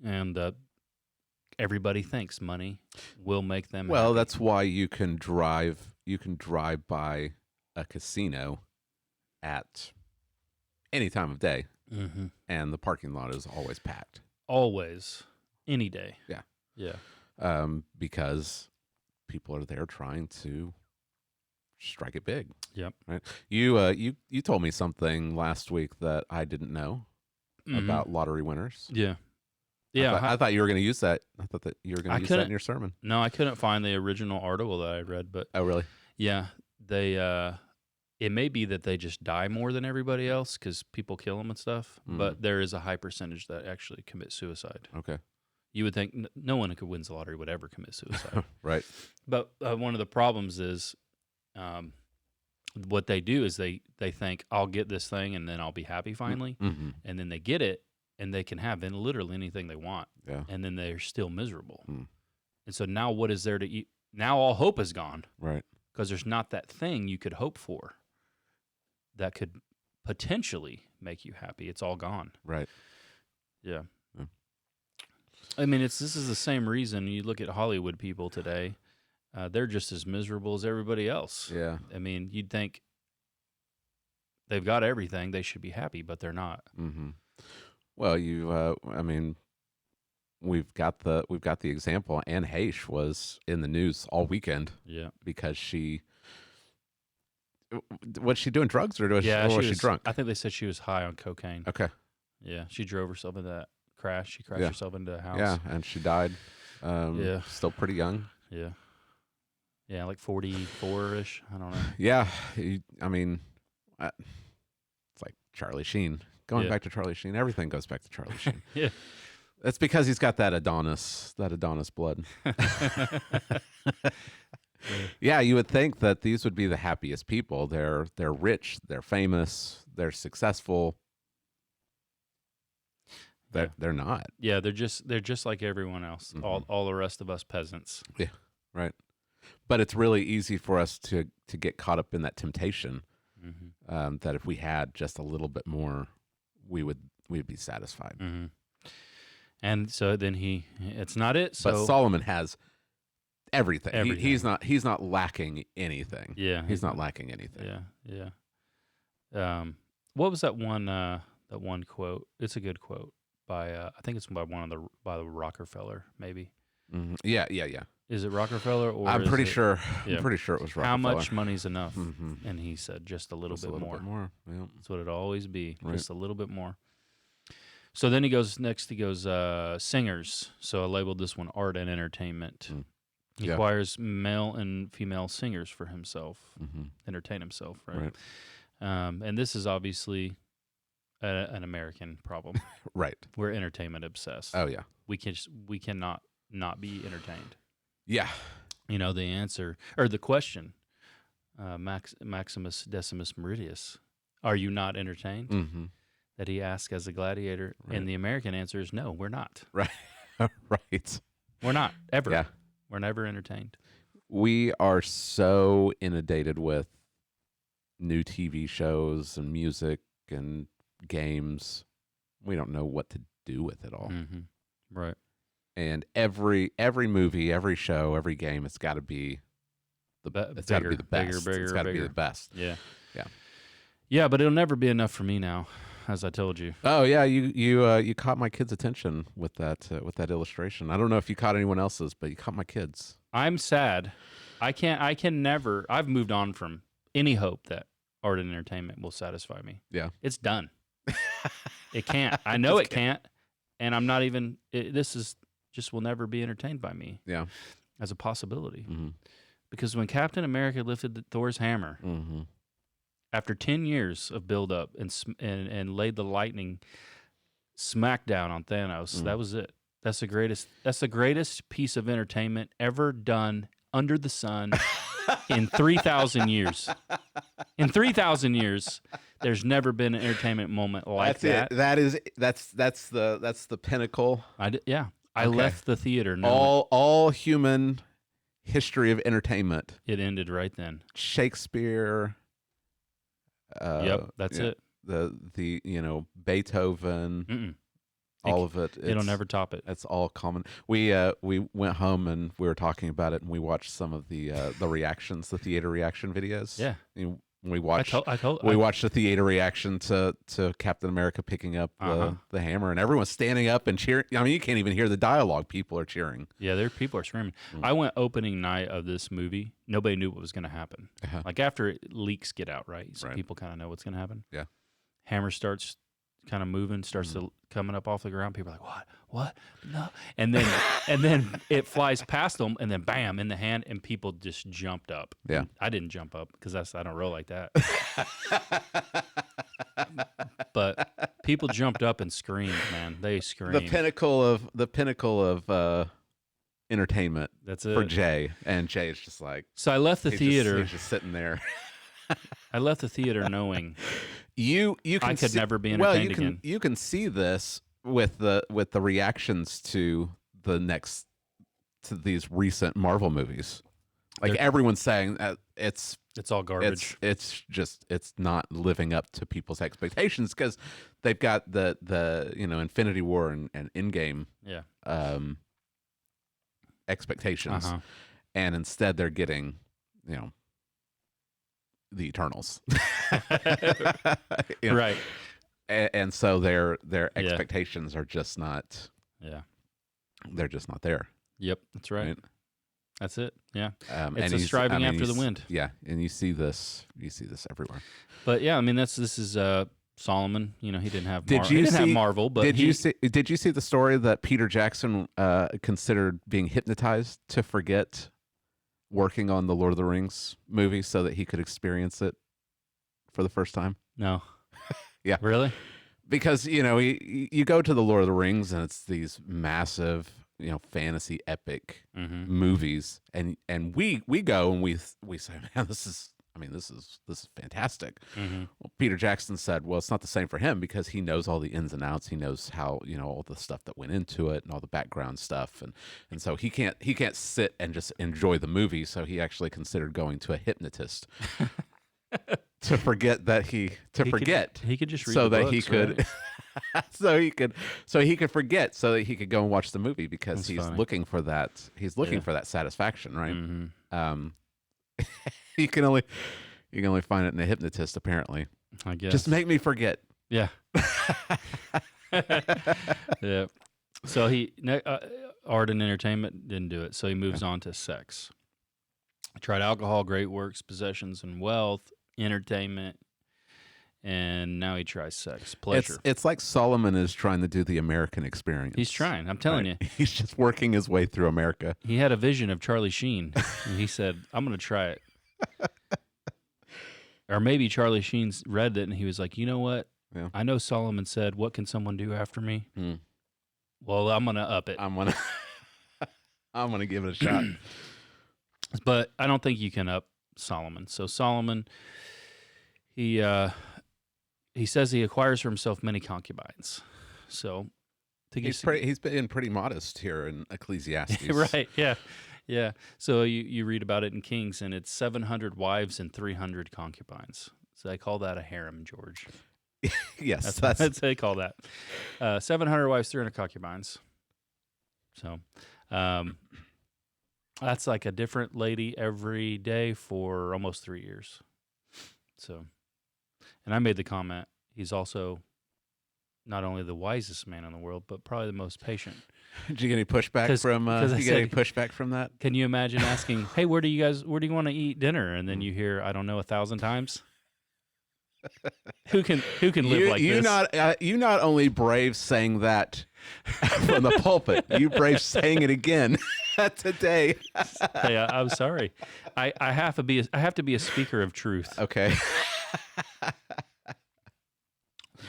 And everybody thinks money will make them Well, happy. that's why you can drive by a casino at any time of day, and the parking lot is always packed. Always. Any day. Yeah. Yeah. Because people are there trying to strike it big. Yep. Right. You told me something last week that I didn't know about lottery winners. Yeah. Yeah. I thought you were going to use that. I thought that you were going to use that in your sermon. No, I couldn't find the original article that I read, but Oh, really? yeah, they it may be that they just die more than everybody else because people kill them and stuff, but there is a high percentage that actually commit suicide. Okay. You would think no one who wins the lottery would ever commit suicide. Right. But one of the problems is what they do is they think, I'll get this thing and then I'll be happy finally. And then they get it and they can have literally anything they want. Yeah. And then they're still miserable. And so now what is there to eat? Now all hope is gone. Right. Because there's not that thing you could hope for that could potentially make you happy. It's all gone. Right. Yeah. I mean, this is the same reason you look at Hollywood people today. They're just as miserable as everybody else. Yeah. I mean, you'd think they've got everything; they should be happy, but they're not. Well, we've got the example. Anne Heche was in the news all weekend. Yeah, because was she doing drugs or was she drunk? I think they said she was high on cocaine. Okay. Yeah, she drove herself into that crash. She crashed herself into a house. Yeah, and she died. Still pretty young. Yeah. Yeah, like 44-ish. I don't know. Yeah, it's like Charlie Sheen. Going back to Charlie Sheen, everything goes back to Charlie Sheen. Yeah. That's because he's got that Adonis blood. Yeah, you would think that these would be the happiest people. They're rich, they're famous, they're successful. They're not. Yeah, they're just like everyone else. All the rest of us peasants. Yeah, right. But it's really easy for us to get caught up in that temptation. That if we had just a little bit more, we'd be satisfied. And so then it's not it. So but Solomon has everything. Everything. He's not lacking anything. Yeah, he's not lacking anything. Yeah. What was that one quote? It's a good quote by I think it's by by the Rockefeller maybe. Yeah. Is it Rockefeller or I'm pretty sure. Yeah. I'm pretty sure it was Rockefeller. How much money's enough? And he said just a little bit more. Yeah. That's what it'll always be. Right. Just a little bit more. So then he goes singers. So I labeled this one art and entertainment. He acquires male and female singers for himself, entertain himself, right? And this is obviously an American problem. Right. We're entertainment obsessed. Oh yeah. We cannot not be entertained. Yeah. You know, the answer or the question, Maximus Decimus Meridius, are you not entertained? That he asked as a gladiator, and the American answer is no, we're not. Right. Right. We're not ever. Yeah. We're never entertained. We are so inundated with new TV shows and music and games. We don't know what to do with it all. Right. And every movie, every show, every game, it's got to be the best. It's got to be the best. Yeah. Yeah. Yeah, but it'll never be enough for me now, as I told you. Oh yeah, you caught my kids' attention with that illustration. I don't know if you caught anyone else's, but you caught my kids. I'm sad. I can never. I've moved on from any hope that art and entertainment will satisfy me. Yeah. It's done. It can't. I know it can't, and I'm not even. This is just will never be entertained by me. Yeah. As a possibility, because when Captain America lifted Thor's hammer. After 10 years of build-up and laid the lightning smackdown on Thanos, that was it. That's the greatest piece of entertainment ever done under the sun in 3,000 years. In 3,000 years, there's never been an entertainment moment like that. That's the pinnacle. I left the theater. All human history of entertainment. It ended right then. Shakespeare. Yep, that's it. The Beethoven, all of it. It'll never top it. It's all common. We went home and we were talking about it, and we watched some of the reactions, the theater reaction videos. Yeah, we watched. We watched the theater reaction to Captain America picking up the hammer, and everyone's standing up and cheering. I mean, you can't even hear the dialogue. People are cheering. Yeah, people are screaming. I went opening night of this movie. Nobody knew what was going to happen. Like after leaks get out, right? So people kind of know what's going to happen. Yeah. Hammer starts kind of moving, starts to coming up off the ground. People are like, what? No. And then it flies past them, and then bam, in the hand, and people just jumped up. Yeah. I didn't jump up because I don't roll like that. But people jumped up and screamed, man. They screamed. The pinnacle of entertainment. That's it for Jay, and Jay is just like. So I left the theater. He's just sitting there. I left the theater knowing you I could never be entertained again. You can see this with the reactions to these recent Marvel movies. Like everyone's saying that it's all garbage. It's not living up to people's expectations because they've got the Infinity War and Endgame expectations, and instead they're getting the Eternals. Right. And so their expectations are just not. Yeah. They're just not there. Yep, that's right. That's it. Yeah. It's a striving after the wind. Yeah, and you see this everywhere. But yeah, I mean this is Solomon. He didn't have have Marvel, but did you see the story that Peter Jackson considered being hypnotized to forget working on the Lord of the Rings movie so that he could experience it for the first time? No. Yeah. Really? Because, you go to the Lord of the Rings and it's these massive, fantasy epic movies. And we go and we say, man, this is mean, this is fantastic. Mm-hmm. Well, Peter Jackson said, well, it's not the same for him because he knows all the ins and outs. He knows how, all the stuff that went into it and all the background stuff, and so he can't sit and just enjoy the movie. So he actually considered going to a hypnotist to forget that he could just read so the that books, he could. right? so he could forget so that he could go and watch the movie because That's he's funny. looking for that. He's looking Yeah. for that satisfaction, right? Mm-hmm. You can only find it in a hypnotist, apparently. I guess. Just make me forget. Yeah. Yeah. So art and entertainment didn't do it. So he moves on to sex. He tried alcohol, great works, possessions, and wealth, entertainment, and now he tries sex, pleasure. It's like Solomon is trying to do the American experience. He's trying. I'm telling you. He's just working his way through America. He had a vision of Charlie Sheen, and he said, "I'm going to try it." Or maybe Charlie Sheen read it, and he was like, "You know what? Yeah. I know Solomon said, 'What can someone do after me?' Hmm. Well, I'm going to up it." I'm gonna give it a shot. But I don't think you can up Solomon. So Solomon, he says he acquires for himself many concubines. So to get He's been pretty modest here in Ecclesiastes. right, yeah. So you read about it in Kings, and it's 700 wives and 300 concubines. So they call that a harem, George. Yes, That's what they call that. 700 wives, 300 concubines. So that's like a different lady every day for almost 3 years. So, and I made the comment, he's also not only the wisest man in the world, but probably the most patient. Did you get any pushback 'Cause from? I Did you get any said- pushback from that? Can you imagine asking, "Hey, where do you want to eat dinner?" And then you hear, "I don't know, 1,000 times." Who can live like this? You not only brave saying that from the pulpit, you brave saying it again today. Hey, I'm sorry. I have to be a speaker of truth. Okay.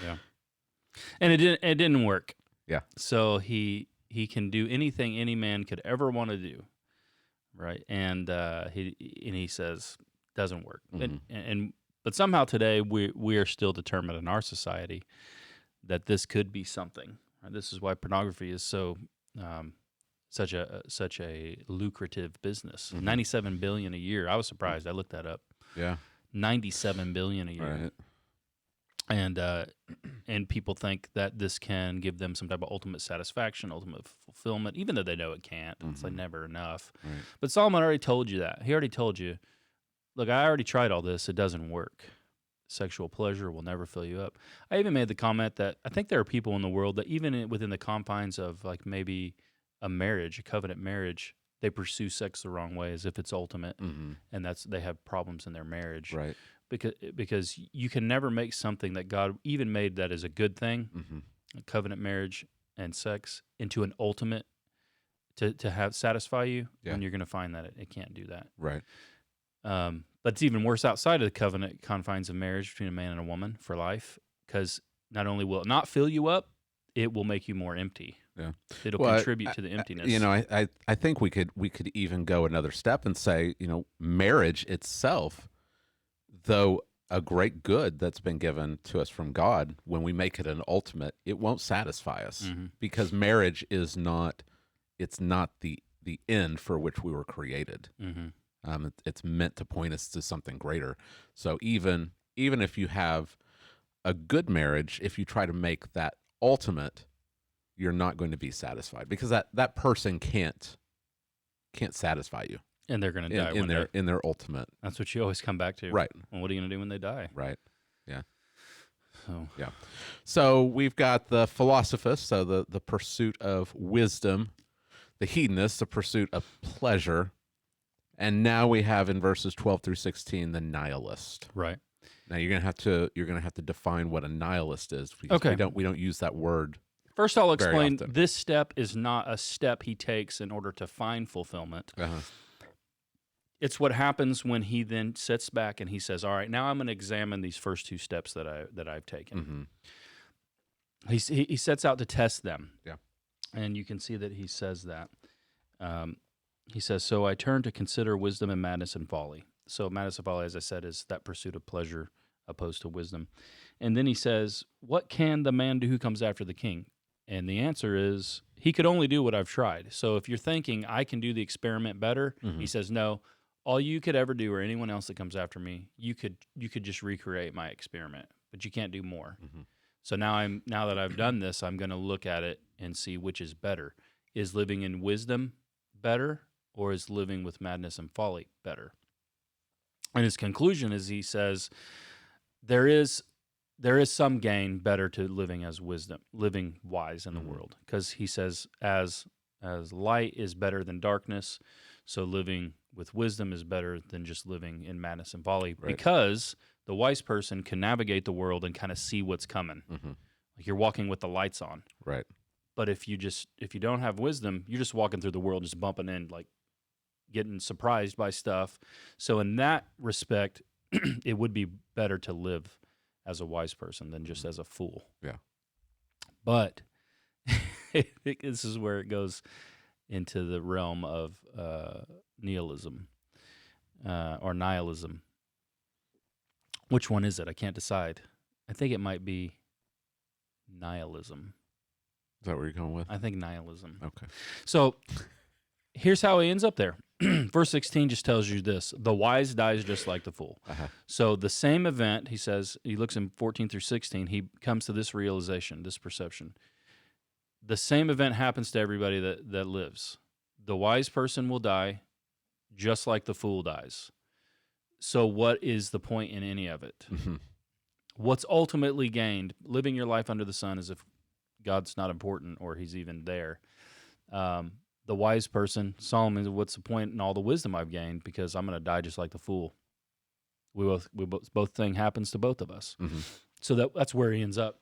Yeah. And it didn't work. Yeah. So he can do anything any man could ever want to do, right? And he says doesn't work. Mhm. But somehow today we are still determined in our society that this could be something. Right? This is why pornography is so such a lucrative business. Mhm. $97 billion a year. I was surprised. I looked that up. Yeah. $97 billion a year. Right. And people think that this can give them some type of ultimate satisfaction, ultimate fulfillment, even though they know it can't. It's like never enough. Right. But Solomon already told you that. He already told you, look, I already tried all this. It doesn't work. Sexual pleasure will never fill you up. I even made the comment that I think there are people in the world that even within the confines of like maybe a marriage, a covenant marriage, they pursue sex the wrong way as if it's ultimate, Mm-hmm. and they have problems in their marriage. Right. Because you can never make something that God even made that is a good thing, Mm-hmm. a covenant marriage and sex, into an ultimate to have satisfy you. Yeah. When you're going to find that it can't do that. Right. But it's even worse outside of the covenant confines of marriage between a man and a woman for life, because not only will it not fill you up, it will make you more empty. Yeah. It'll Well, contribute to the emptiness. I think we could even go another step and say, marriage itself, though a great good that's been given to us from God, when we make it an ultimate, it won't satisfy us because marriage is not the end for which we were created. Mm-hmm. It's meant to point us to something greater. So even if you have a good marriage, if you try to make that ultimate, you're not going to be satisfied because that person can't satisfy you. And they're going to die in their ultimate. That's what you always come back to. Right. Well, what are you going to do when they die? Right. Yeah. So Yeah. So we've got the philosophist, so the pursuit of wisdom, the hedonist, the pursuit of pleasure, and now we have in verses 12 through 16 the nihilist. right. Now you're gonna have to define what a nihilist is. Because Okay. we don't use that word. First, I'll Very explain often. this step is not a step he takes in order to find fulfillment. Uh-huh. It's what happens when he then sits back and he says, "All right, now I'm going to examine these first two steps that I've taken." Mm-hmm. He sets out to test them. Yeah. And you can see that he says that. He says, "So I turn to consider wisdom and madness and folly." So madness and folly, as I said, is that pursuit of pleasure opposed to wisdom. And then he says, what can the man do who comes after the king? And the answer is, he could only do what I've tried. So if you're thinking, I can do the experiment better, he says, no, all you could ever do, or anyone else that comes after me, you could just recreate my experiment, but you can't do more. So now that I've done this, I'm going to look at it and see which is better. Is living in wisdom better, or is living with madness and folly better? And his conclusion is, he says, there is some gain better to living as wisdom, living wise in the world, because he says, as light is better than darkness, so living with wisdom is better than just living in madness and folly, because the wise person can navigate the world and kind of see what's coming. Like you're walking with the lights on. Right. But if you don't have wisdom, you're just walking through the world, just bumping in, like getting surprised by stuff. So in that respect, it would be better to live as a wise person than just as a fool. Yeah. But this is where it goes into the realm of nihilism or nihilism. Which one is it? I can't decide. I think it might be nihilism. Is that what you're going with? I think nihilism. Okay. So here's how he ends up there. Verse 16 just tells you this: the wise dies just like the fool. So the same event, he says, he looks in 14 through 16, he comes to this realization, this perception. The same event happens to everybody that lives. The wise person will die just like the fool dies. So what is the point in any of it? What's ultimately gained? Living your life under the sun as if God's not important or he's even there. The wise person, Solomon, what's the point in all the wisdom I've gained, because I'm going to die just like the fool. Both thing happens to both of us. So that's where he ends up.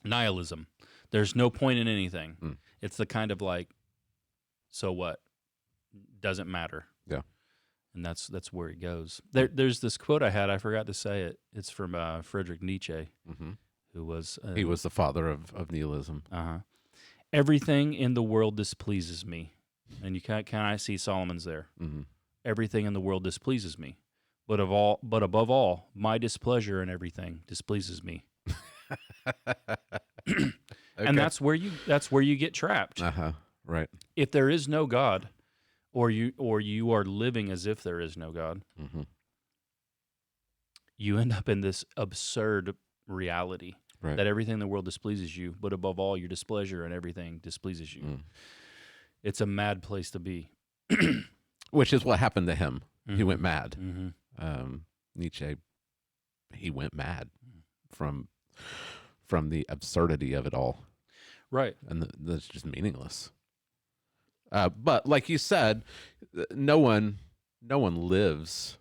Nihilism. There's no point in anything. It's the kind of like, so what? Doesn't matter. Yeah. And that's where he goes. There's this quote I had. I forgot to say it. It's from Friedrich Nietzsche, who was... he was the father of nihilism. Everything in the world displeases me. And you can I see Solomon's there. Everything in the world displeases me. But above all, my displeasure in everything displeases me. And that's where you get trapped. Right. If there is no God, or you are living as if there is no God, you end up in this absurd reality that everything in the world displeases you, but above all, your displeasure and everything displeases you. It's a mad place to be. Which is what happened to him. He went mad. Nietzsche, he went mad from the absurdity of it all. Right. And that's just meaningless. But like you said, no one lives,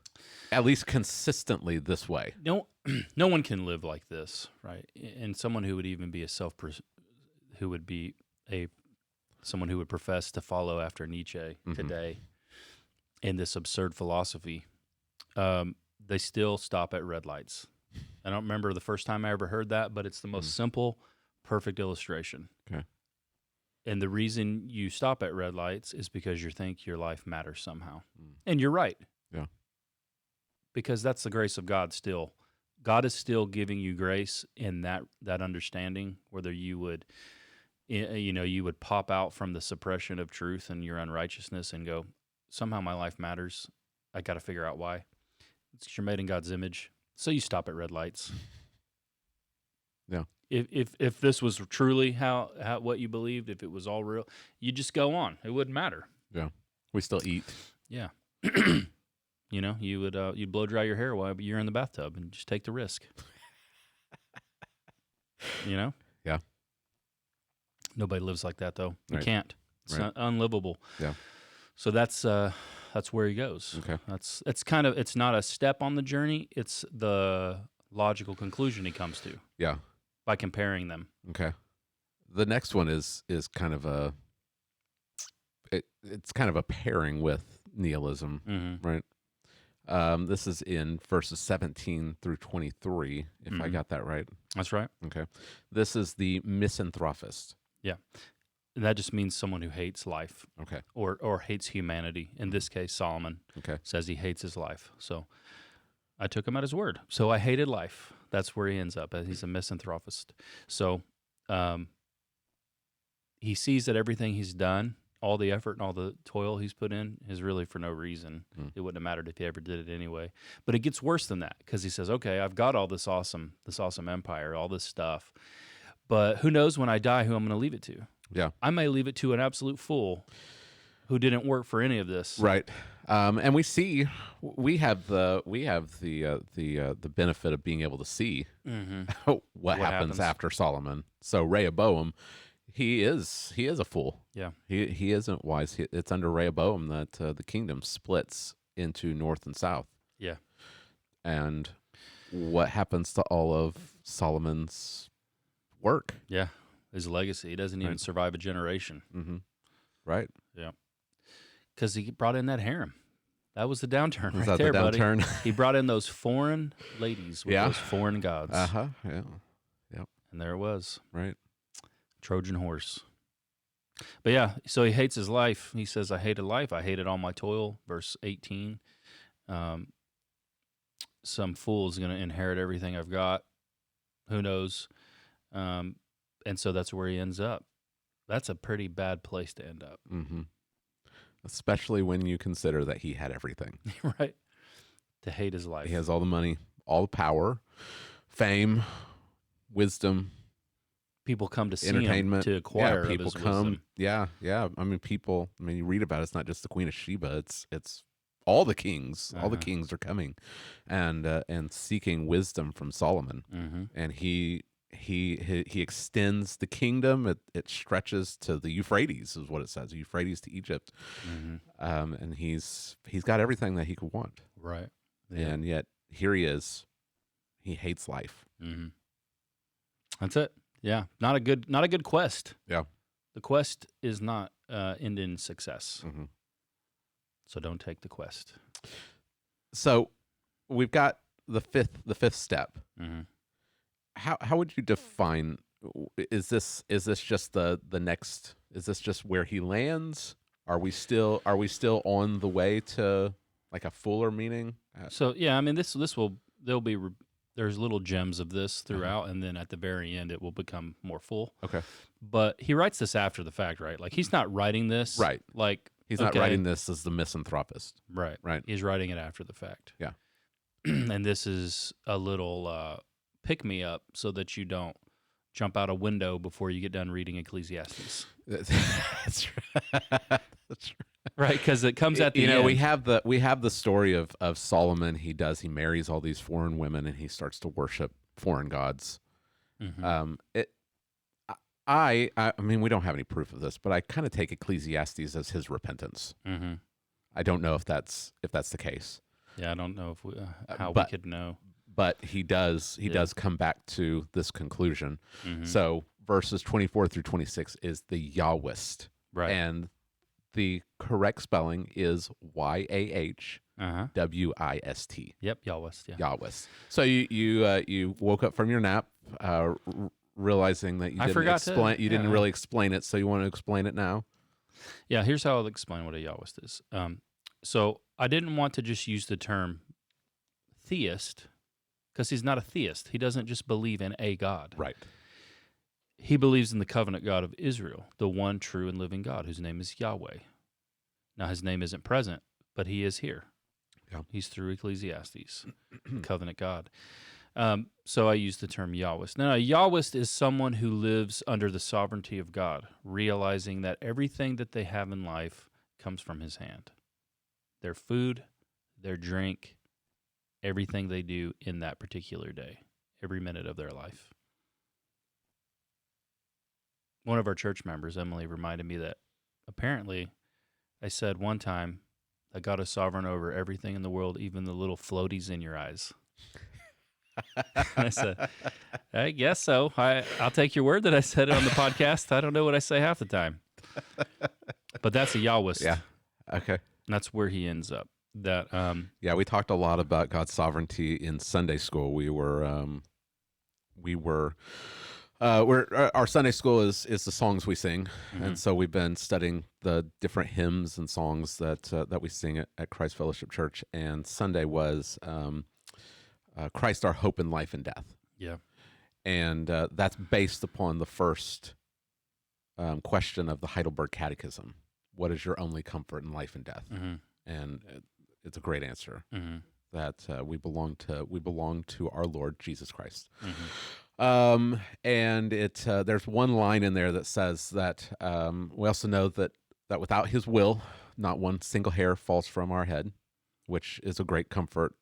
at least consistently, this way. No one can live like this, right? And someone who would even be someone who would profess to follow after Nietzsche today in this absurd philosophy, they still stop at red lights. I don't remember the first time I ever heard that, but it's the most simple, perfect illustration. Okay. And the reason you stop at red lights is because you think your life matters somehow. And you're right. Yeah. Because that's the grace of God still. God is still giving you grace in that understanding, whether you would pop out from the suppression of truth and your unrighteousness and go, somehow my life matters. I got to figure out why. It's 'cause you're made in God's image. So you stop at red lights. Yeah. If this was truly how what you believed, if it was all real, you just go on. It wouldn't matter. Yeah. We still eat. Yeah. You'd blow dry your hair while you're in the bathtub and just take the risk. Yeah. Nobody lives like that though. You Right. can't. It's unlivable. Yeah. So that's where he goes. Okay. It's not a step on the journey. It's the logical conclusion he comes to. Yeah. By comparing them. Okay. The next one is kind of it's kind of a pairing with nihilism, right? This is in verses 17 through 23, if I got that right. That's right. Okay. This is the misanthropist. Yeah. that just means someone who hates life Okay. or hates humanity. In this case, Solomon Okay. says he hates his life. So I took him at his word. So I hated life. That's where he ends up. He's a misanthropist. So he sees that everything he's done, all the effort and all the toil he's put in, is really for no reason. It wouldn't have mattered if he ever did it anyway. But it gets worse than that, because he says, okay, I've got all this awesome empire, all this stuff, but who knows when I die who I'm going to leave it to? Yeah. I may leave it to an absolute fool who didn't work for any of this. Right. And we see we have the benefit of being able to see what happens after Solomon. So Rehoboam, he is a fool. Yeah. He isn't wise. It's under Rehoboam that the kingdom splits into north and south. Yeah. And what happens to all of Solomon's work? Yeah. His legacy. He doesn't even survive a generation. Mm-hmm. Right. Yeah. Because he brought in that harem. That was the downturn Was right that there, the buddy. downturn? He brought in those foreign ladies with those foreign gods. Uh-huh. Yeah. And there it was. Right. Trojan horse. But yeah, so he hates his life. He says, I hated life. I hated all my toil. Verse 18. Some fool is going to inherit everything I've got. Who knows? And so that's where he ends up. That's a pretty bad place to end up. Mm-hmm. Especially when you consider that he had everything. Right. To hate his life. He has all the money, all the power, fame, wisdom, people come to see entertainment, him to acquire. Yeah, people of his come. wisdom. Yeah. I mean, you read about it. It's not just the Queen of Sheba. It's all the kings. All the kings are coming, and seeking wisdom from Solomon. Mm-hmm. And he extends the kingdom. It stretches to the Euphrates, is what it says. Euphrates to Egypt. Mm-hmm. And he's got everything that he could want. Right. Yeah. And yet here he is. He hates life. Mm-hmm. That's it. Yeah. Not a good quest. Yeah. The quest is not end in success. Mm-hmm. So don't take the quest. So we've got the fifth step. Mm-hmm. How would you define? Is this just the next? Is this just where he lands? Are we still on the way to like a fuller meaning? So yeah, I mean there's little gems of this throughout, and then at the very end it will become more full. Okay. But he writes this after the fact, right? Like he's not writing this Right. Like He's not writing this as the misanthropist. Right. Right. He's writing it after the fact. Yeah. And this is a little pick me up so that you don't jump out a window before you get done reading Ecclesiastes. That's right. That's right. Right, because it comes at the end. We have the story of Solomon. He marries all these foreign women, and he starts to worship foreign gods. Mm-hmm. I mean, we don't have any proof of this, but I kind of take Ecclesiastes as his repentance. Mm-hmm. I don't know if that's the case. Yeah, I don't know if we could know. But he does come back to this conclusion. Mm-hmm. So verses 24 through 26 is the Yahwist. Right. And the correct spelling is YAHWIST. Yep, Yahwist. Yeah. Yahwist. So you woke up from your nap, realizing that you didn't really explain it. So you want to explain it now? Yeah. Here's how I'll explain what a Yahwist is. So I didn't want to just use the term theist, because he's not a theist. He doesn't just believe in a God. Right. He believes in the covenant God of Israel, the one true and living God, whose name is Yahweh. Now, his name isn't present, but he is here. Yeah. He's through Ecclesiastes, the covenant God. So I use the term Yahwist. Now, a Yahwist is someone who lives under the sovereignty of God, realizing that everything that they have in life comes from his hand. Their food, their drink, everything they do in that particular day, every minute of their life. One of our church members, Emily, reminded me that apparently I said one time that God is sovereign over everything in the world, even the little floaties in your eyes. I said, I guess so. I'll take your word that I said it on the podcast. I don't know what I say half the time. But that's a Yahwist. Yeah. Okay. And that's where he ends up. Yeah, we talked a lot about God's sovereignty in Sunday school. We were Our Sunday school is the songs we sing, Mhm. and so we've been studying the different hymns and songs that we sing at Christ Fellowship Church. And Sunday was Christ, our hope in life and death, Yeah. and that's based upon the first question of the Heidelberg Catechism: "What is your only comfort in life and death?" Mm-hmm. And it's a great answer. Mm-hmm. That we belong to our Lord Jesus Christ. Mm-hmm. And there's one line in there that says that we also know that without His will, not one single hair falls from our head, which is a great comfort.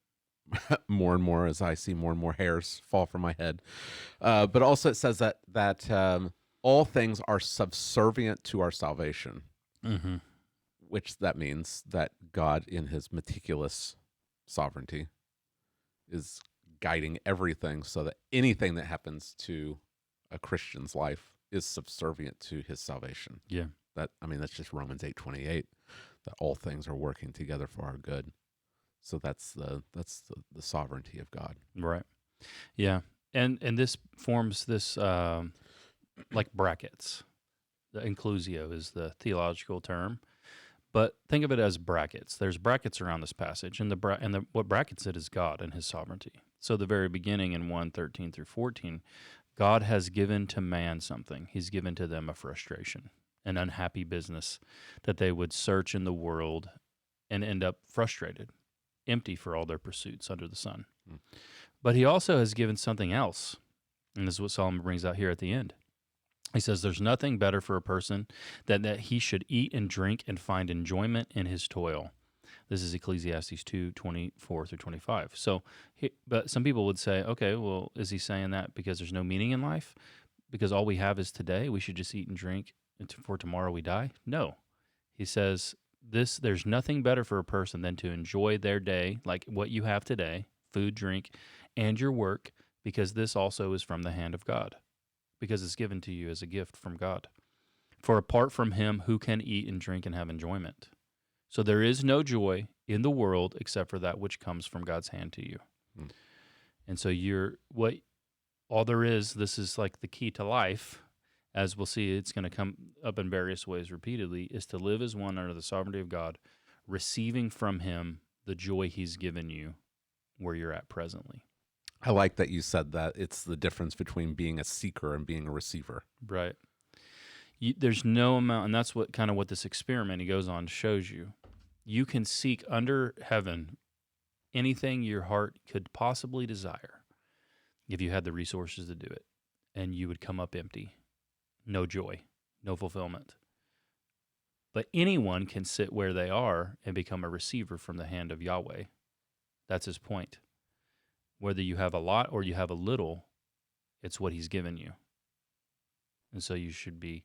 More and more as I see more and more hairs fall from my head. But also it says that all things are subservient to our salvation, Mm-hmm. which that means that God, in His meticulous sovereignty, is guiding everything so that anything that happens to a Christian's life is subservient to his salvation. Yeah. That's just Romans 8:28, that all things are working together for our good. So that's the sovereignty of God. Right. Yeah. And this forms this like brackets. The inclusio is the theological term. But think of it as brackets. There's brackets around this passage, and what brackets it is God and His sovereignty. So the very beginning in 1:13 through 14, God has given to man something. He's given to them a frustration, an unhappy business, that they would search in the world and end up frustrated, empty for all their pursuits under the sun. Mm. But He also has given something else, and this is what Solomon brings out here at the end. He says, there's nothing better for a person than that he should eat and drink and find enjoyment in his toil. This is Ecclesiastes 2:24 through 25. So, but some people would say, okay, well, is he saying that because there's no meaning in life? Because all we have is today, we should just eat and drink for tomorrow we die? No. He says, there's nothing better for a person than to enjoy their day, like what you have today, food, drink, and your work, because this also is from the hand of God. Because it's given to you as a gift from God. For apart from Him, who can eat and drink and have enjoyment? So there is no joy in the world except for that which comes from God's hand to you. Mm. And so all there is, this is like the key to life, as we'll see, it's going to come up in various ways repeatedly, is to live as one under the sovereignty of God, receiving from Him the joy He's given you where you're at presently. I like that you said that it's the difference between being a seeker and being a receiver. Right. There's no amount, and that's what this experiment he goes on shows you. You can seek under heaven anything your heart could possibly desire if you had the resources to do it, and you would come up empty. No joy, no fulfillment. But anyone can sit where they are and become a receiver from the hand of Yahweh. That's his point. Whether you have a lot or you have a little, it's what He's given you. And so you should be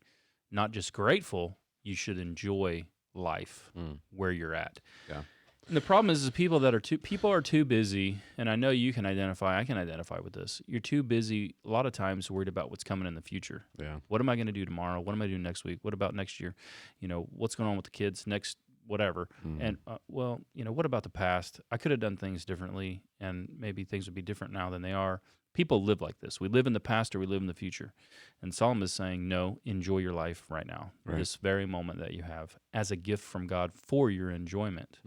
not just grateful, you should enjoy life where you're at. Yeah. And the problem is people are too busy, and I know I can identify with this. You're too busy a lot of times worried about what's coming in the future. Yeah. What am I going to do tomorrow? What am I doing next week? What about next year? What's going on with the kids next whatever. And, what about the past? I could have done things differently, and maybe things would be different now than they are. People live like this. We live in the past or we live in the future. And Solomon is saying, no, enjoy your life right now, this very moment that you have, as a gift from God for your enjoyment.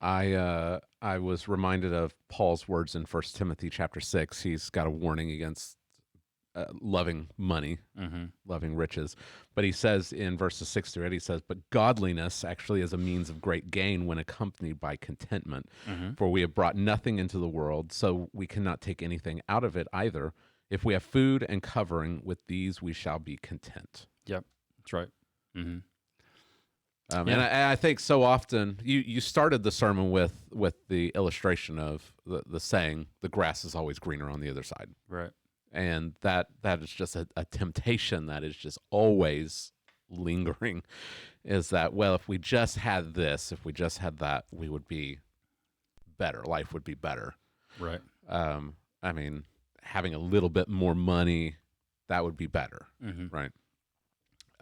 I was reminded of Paul's words in 1 Timothy chapter 6. He's got a warning against loving money, loving riches. But he says in verses 6 through 8, he says, but godliness actually is a means of great gain when accompanied by contentment. For we have brought nothing into the world, so we cannot take anything out of it either. If we have food and covering, with these we shall be content. Yep, that's right. And I think so often, you started the sermon with the illustration of the saying, the grass is always greener on the other side. Right. And that is just a temptation that is just always lingering, is that, well, if we just had this, if we just had that, we would be better. Life would be better. Right. Having a little bit more money, that would be better. Right.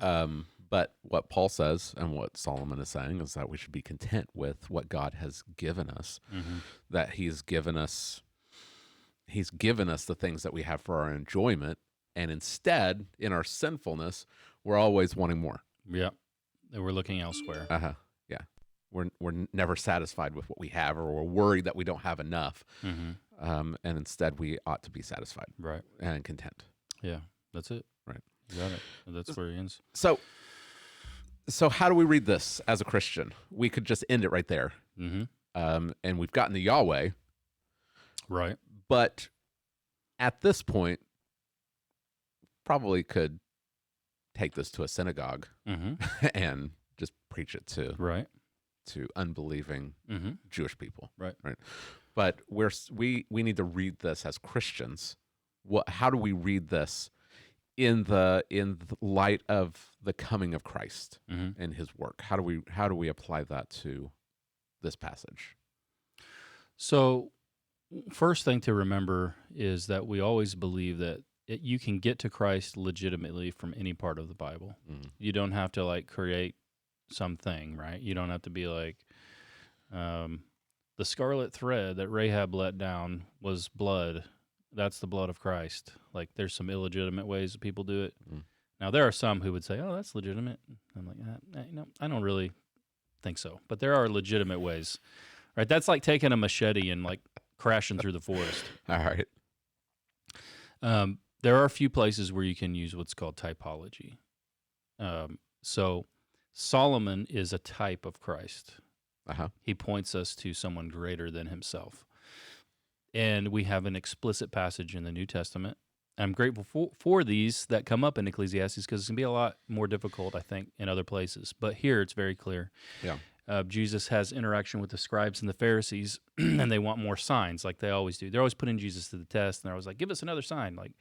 But what Paul says and what Solomon is saying is that we should be content with what God has given us, that He's given us the things that we have for our enjoyment, And instead, in our sinfulness, we're always wanting more. Yeah. We're looking elsewhere. Yeah. We're never satisfied with what we have, or we're worried that we don't have enough. And instead, we ought to be satisfied, Right, and content. Yeah, that's it. Right. You got it. That's where he ends. So how do we read this as a Christian? We could just end it right there. And we've gotten to Yahweh. Right. But at this point, probably could take this to a synagogue and just preach it to unbelieving Jewish people. Right. But we need to read this as Christians. How do we read this in the light of the coming of Christ and his work? How do we apply that to this passage? So, first thing to remember is that we always believe that you can get to Christ legitimately from any part of the Bible. You don't have to like create something, right? You don't have to be like the scarlet thread that Rahab let down was blood. That's the blood of Christ. Like, there's some illegitimate ways that people do it. Now, there are some who would say, "Oh, that's legitimate." I'm like, no, I don't really think so. But there are legitimate ways, right? That's like taking a machete and like crashing through the forest. All right. There are a few places where you can use what's called typology. So Solomon is a type of Christ. He points us to someone greater than himself. And we have an explicit passage in the New Testament. I'm grateful for these that come up in Ecclesiastes because it's going to be a lot more difficult, I think, in other places. But here it's very clear. Yeah. Jesus has interaction with the scribes and the Pharisees, and they want more signs like they always do. They're always putting Jesus to the test, and they're always like, give us another sign. Like,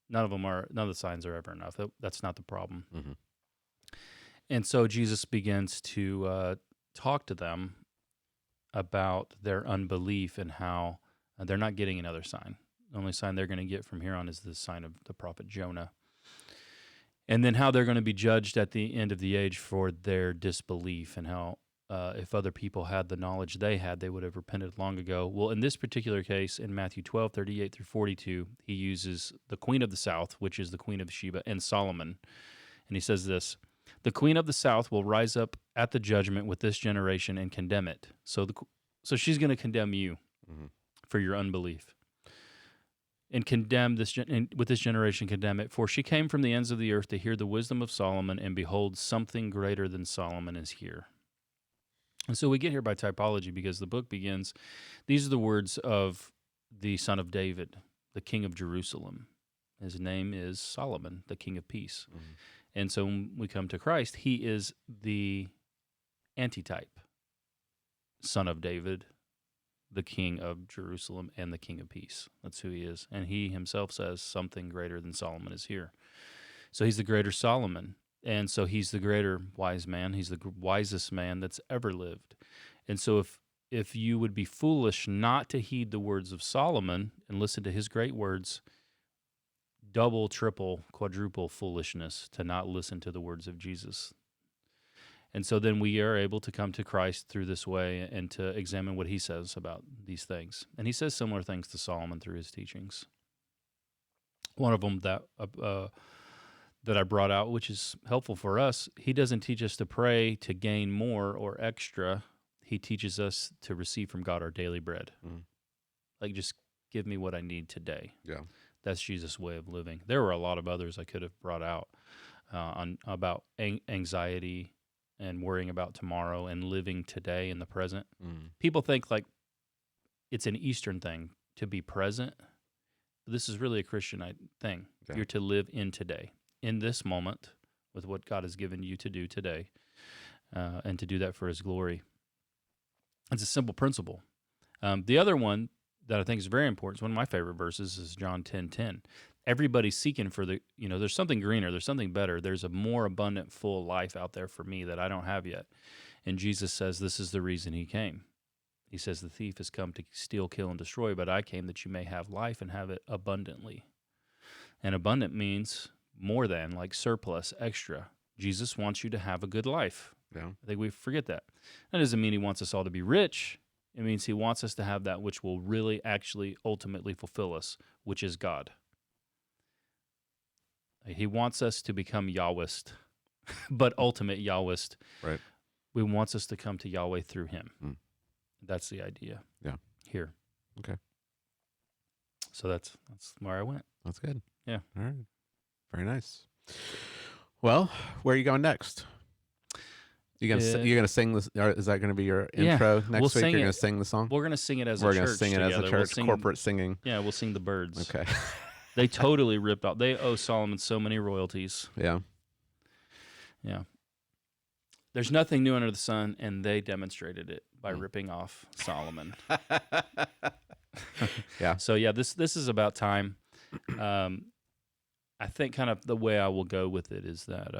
none of the signs are ever enough. That's not the problem. And so Jesus begins to talk to them about their unbelief and how they're not getting another sign. The only sign they're going to get from here on is the sign of the prophet Jonah. And then how they're going to be judged at the end of the age for their disbelief, and how if other people had the knowledge they had, they would have repented long ago. Well, in this particular case, in Matthew 12:38-42, he uses the queen of the south, which is the queen of Sheba, and Solomon. And he says this: "The queen of the south will rise up at the judgment with this generation and condemn it." So she's going to condemn you for your unbelief. And condemn this, with this generation condemn it, for she came from the ends of the earth to hear the wisdom of Solomon, and behold, something greater than Solomon is here. And so we get here by typology because the book begins, these are the words of the son of David, the king of Jerusalem. His name is Solomon, the king of peace. And so when we come to Christ, he is the antitype, son of David, the king of Jerusalem, and the king of peace. That's who he is. And he himself says something greater than Solomon is here. So he's the greater Solomon. And so he's the greater wise man. He's the wisest man that's ever lived. And so if you would be foolish not to heed the words of Solomon and listen to his great words, double, triple, quadruple foolishness to not listen to the words of Jesus. And so then we are able to come to Christ through this way and to examine what he says about these things. And he says similar things to Solomon through his teachings. One of them that I brought out, which is helpful for us, he doesn't teach us to pray to gain more or extra. He teaches us to receive from God our daily bread. Like, just give me what I need today. Yeah. That's Jesus' way of living. There were a lot of others I could have brought out about anxiety and worrying about tomorrow and living today in the present. People think like it's an Eastern thing to be present. This is really a Christian thing. Yeah. You're to live in today, in this moment, with what God has given you to do today, and to do that for his glory. It's a simple principle. The other one that I think is very important, one of my favorite verses, is John 10:10. Everybody's seeking for there's something greener, there's something better, there's a more abundant, full life out there for me that I don't have yet. And Jesus says this is the reason he came. He says the thief has come to steal, kill, and destroy, but I came that you may have life and have it abundantly. And abundant means more than, like surplus, extra. Jesus wants you to have a good life. Yeah. I think we forget that. That doesn't mean he wants us all to be rich. It means he wants us to have that which will really, actually, ultimately fulfill us, which is God. He wants us to become Yahwist, but ultimate Yahwist. Right. He wants us to come to Yahweh through him. Mm. That's the idea. Yeah. Here. Okay. So that's where I went. That's good. Yeah. All right. Very nice. Well, where are you going next? You gonna sing this? Or is that gonna be your intro next we'll week? sing You're gonna it. sing the song. We're gonna sing it as We're a church. gonna sing it as a together. church. We'll sing, Corporate singing. Yeah, we'll sing the birds. Okay. They totally ripped off. They owe Solomon so many royalties. Yeah. Yeah. There's nothing new under the sun, and they demonstrated it by ripping off Solomon. Yeah. So yeah, this is about time. I think kind of the way I will go with it is that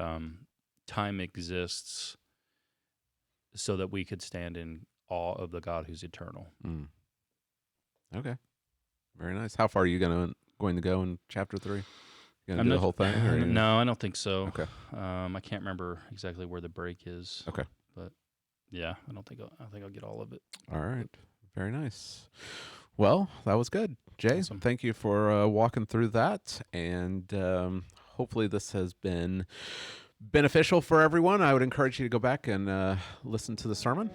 time exists so that we could stand in awe of the God who's eternal. Mm. Okay. Very nice. How far are you going to go in chapter 3? You gonna do the whole thing? Or No, I don't think so. Okay. I can't remember exactly where the break is. Okay. But yeah, I think I'll get all of it. All right. Very nice. Well, that was good. Jay, Awesome. Thank you for walking through that. And hopefully this has been beneficial for everyone. I would encourage you to go back and listen to the sermon,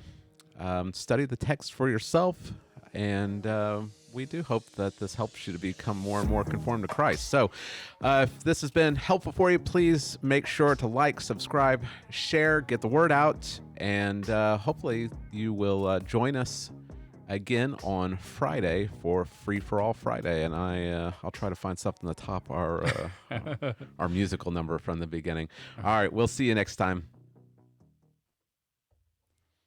study the text for yourself, and we do hope that this helps you to become more and more conformed to Christ. So if this has been helpful for you, please make sure to like, subscribe, share, get the word out, and hopefully you will join us again on Friday for Free for All Friday, and I'll try to find something to top our musical number from the beginning. All right, we'll see you next time.